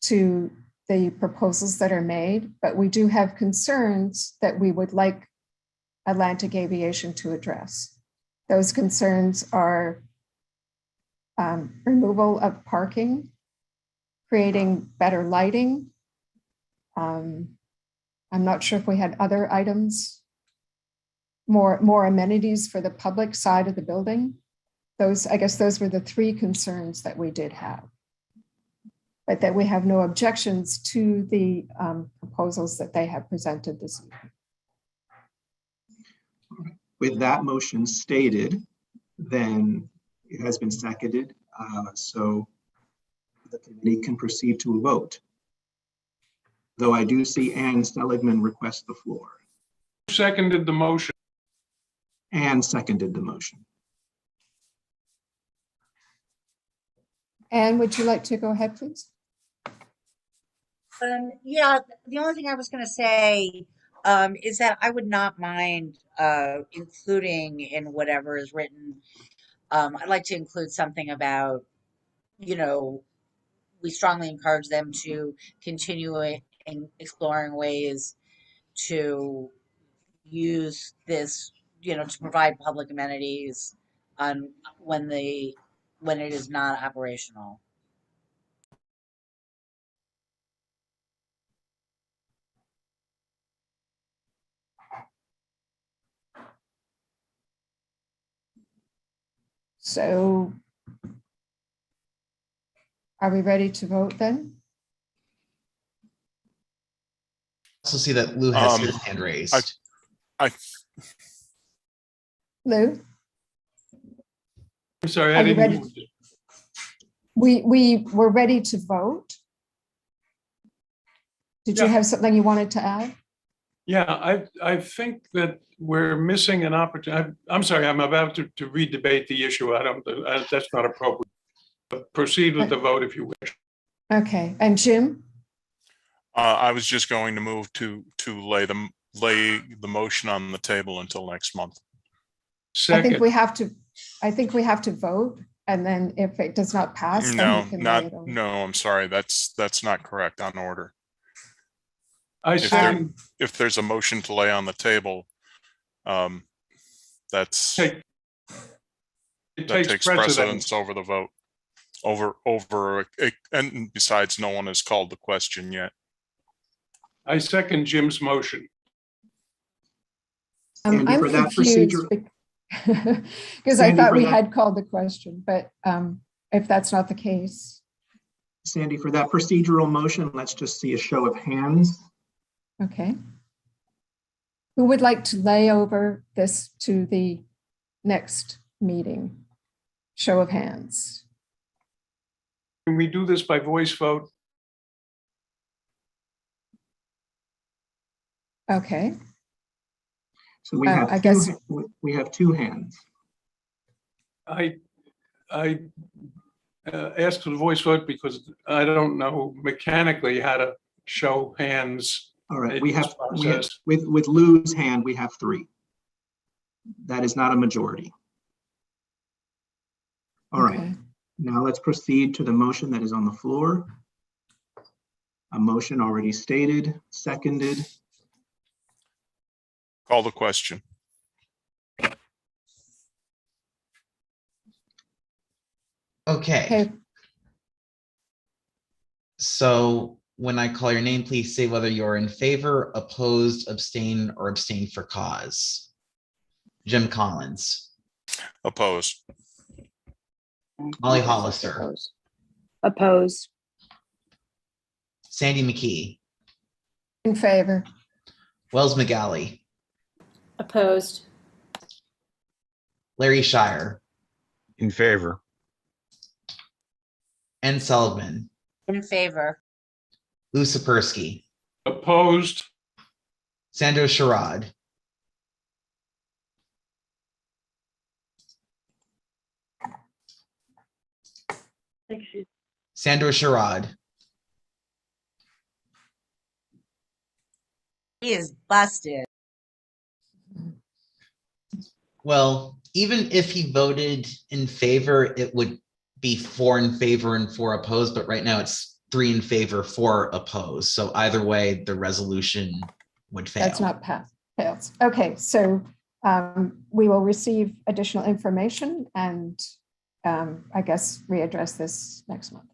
to the proposals that are made, but we do have concerns that we would like Atlantic Aviation to address. Those concerns are removal of parking, creating better lighting. I'm not sure if we had other items, more amenities for the public side of the building. I guess those were the three concerns that we did have. But that we have no objections to the proposals that they have presented this evening. With that motion stated, then it has been seconded, so the committee can proceed to a vote. Though I do see Ann Seligman request the floor. Seconded the motion. Ann seconded the motion. Anne, would you like to go ahead, please? Yeah, the only thing I was going to say is that I would not mind including in whatever is written. I'd like to include something about, we strongly encourage them to continue in exploring ways to use this, to provide public amenities on when it is not operational. So are we ready to vote then? Also see that Lou has his hand raised. Lou? I'm sorry, Are I you didn't. ready? We were ready to vote. Did you have something you wanted to add? Yeah, I think that we're missing an opportunity. I'm sorry, I'm about to re-debate the issue. That's not appropriate. But proceed with the vote if you wish. Okay, and Jim? I was just going to move to lay the motion on the table until next month. I think we have to vote, and then if it does not pass, then we can lay it over. No, I'm sorry. That's not correct on order. If there's a motion to lay on the table, that takes precedence over the vote. And besides, no one has called the question yet. I second Jim's motion. I'm confused because I thought we had called the question, but if that's not the case. Sandy, for that procedural motion, let's just see a show of hands. Okay. Who would like to lay over this to the next meeting? Show of hands. Can we do this by voice vote? Okay. So we have we have two hands. I asked for the voice vote because I don't know mechanically how to show hands. All right, we have with Lou's hand, we have three. That is not a majority. All right, now let's proceed to the motion that is on the floor. A motion already stated, seconded. Call the question. Okay. So when I call your name, please say whether you're in favor, opposed, abstain, or abstain for cause. Jim Collins. Opposed. Molly Hollister. Oppose. Sandy McKee. In favor. Wells McGalley. Opposed. Larry Shire. In favor. Ann Seligman. In favor. Lou Sapersky. Opposed. Sandro Sherrod. Sandro Sherrod. He is busted. Well, even if he voted in favor, it would be 4 in favor and 4 opposed, but right now it's 3 in favor, 4 opposed. So either way, the resolution would fail. That's not fails. Okay, so we will receive additional information and I guess readdress this next month.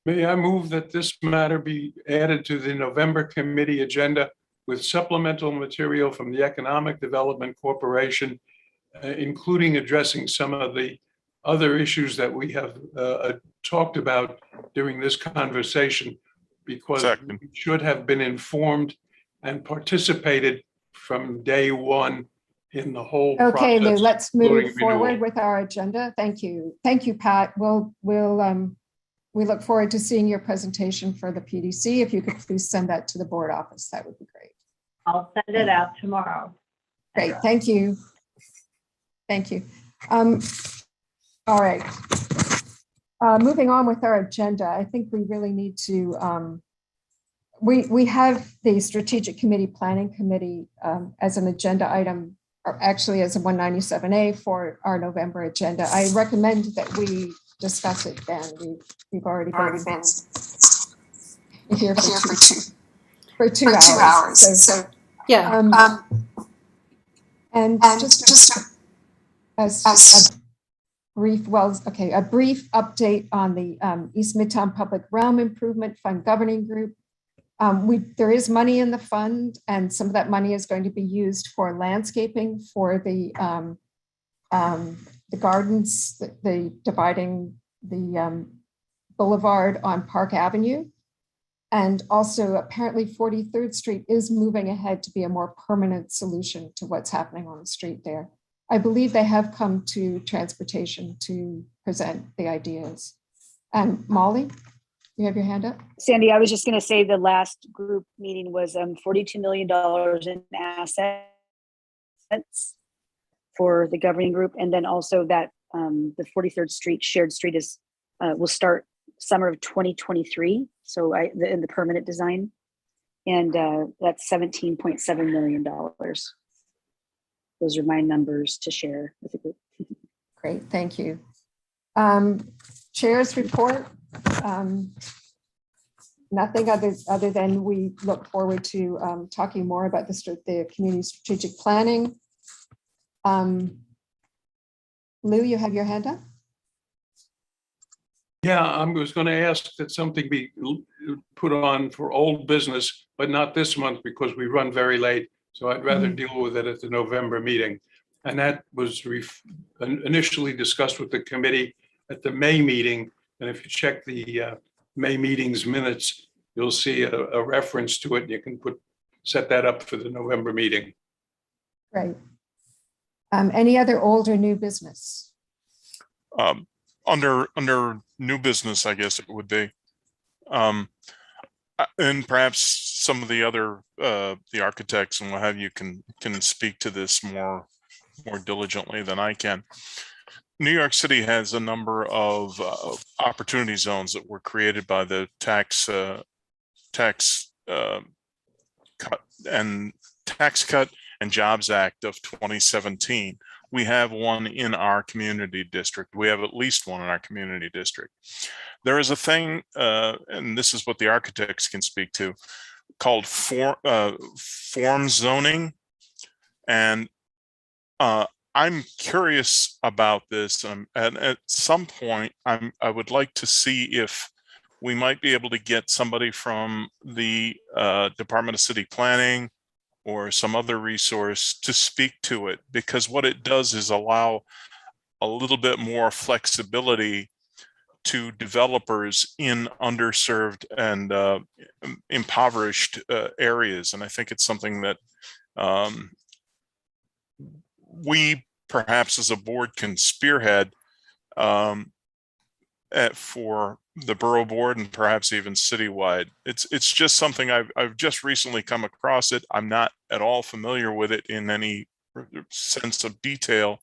May I move that this matter be added to the November committee agenda with supplemental material from the Economic Development Corporation, including addressing some of the other issues that we have talked about during this conversation, because Second. we should have been informed and participated from day one in the whole process. Okay, Lou, let's move including forward renewal. with our agenda. Thank you. Thank you, Pat. We look forward to seeing your presentation for the PDC. If you could please send that to the board office, that would be great. I'll send it out tomorrow. Great, thank you. Thank you. All right. Moving on with our agenda, I think we really need to, we have the Strategic Committee Planning Committee as an agenda item, or actually as a 197A for our November agenda. I recommend that we discuss it then. We've already been here for two hours. So Yeah. and just a brief update on the East Midtown Public Realm Improvement Fund Governing Group. There is money in the fund, and some of that money is going to be used for landscaping for the gardens, the dividing the boulevard on Park Avenue. And also apparently 43rd Street is moving ahead to be a more permanent solution to what's happening on the street there. I believe they have come to transportation to present the ideas. And Molly, you have your hand up? Sandy, I was just going to say the last group meeting was $42 million in assets for the governing group. And then also that the 43rd Street shared street is will start summer of 2023. So in the permanent design, and that's $17.7 million. Those are my numbers to share with the group. Great, thank you. Chair's report. Nothing other than we look forward to talking more about the community strategic planning. Lou, you have your hand up? Yeah, I was going to ask that something be put on for old business, but not this month because we run very late. So I'd rather deal with it at the November meeting. And that was initially discussed with the committee at the May meeting. And if you check the May meeting's minutes, you'll see a reference to it. You can set that up for the November meeting. Right. Any other old or new business? Under new business, I guess it would be. And perhaps some of the other the architects and what have you can speak to this more diligently than I can. New York City has a number of opportunity zones that were created by the tax cut and Jobs Act of 2017. We have one in our community district. We have at least one in our community district. There is a thing, and this is what the architects can speak to, called form zoning. And I'm curious about this. And at some point, I would like to see if we might be able to get somebody from the Department of City Planning or some other resource to speak to it, because what it does is allow a little bit more flexibility to developers in underserved and impoverished areas. And I think it's something that we perhaps as a board can spearhead for the borough board and perhaps even citywide. It's just something I've just recently come across it. I'm not at all familiar with it in any sense of detail,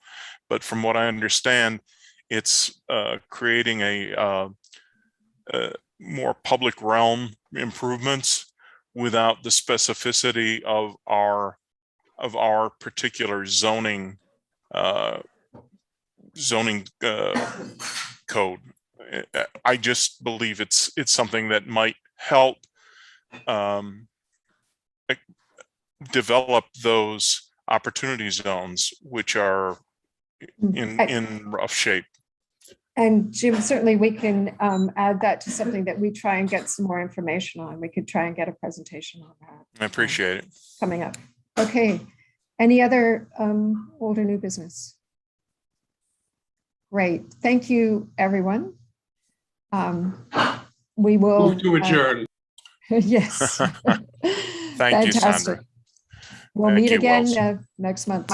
but from what I understand, it's creating a more public realm improvements without the specificity of our particular zoning zoning code. I just believe it's something that might help develop those opportunity zones, which are in rough shape. And Jim, certainly we can add that to something that we try and get some more information on. We could try and get a presentation on that. I appreciate it. Coming up. Okay. Any other old or new business? Great. Thank you, everyone. We will Move to adjourn. Yes. Thank you, Sandra. We'll Thank meet you, again Wells. next month.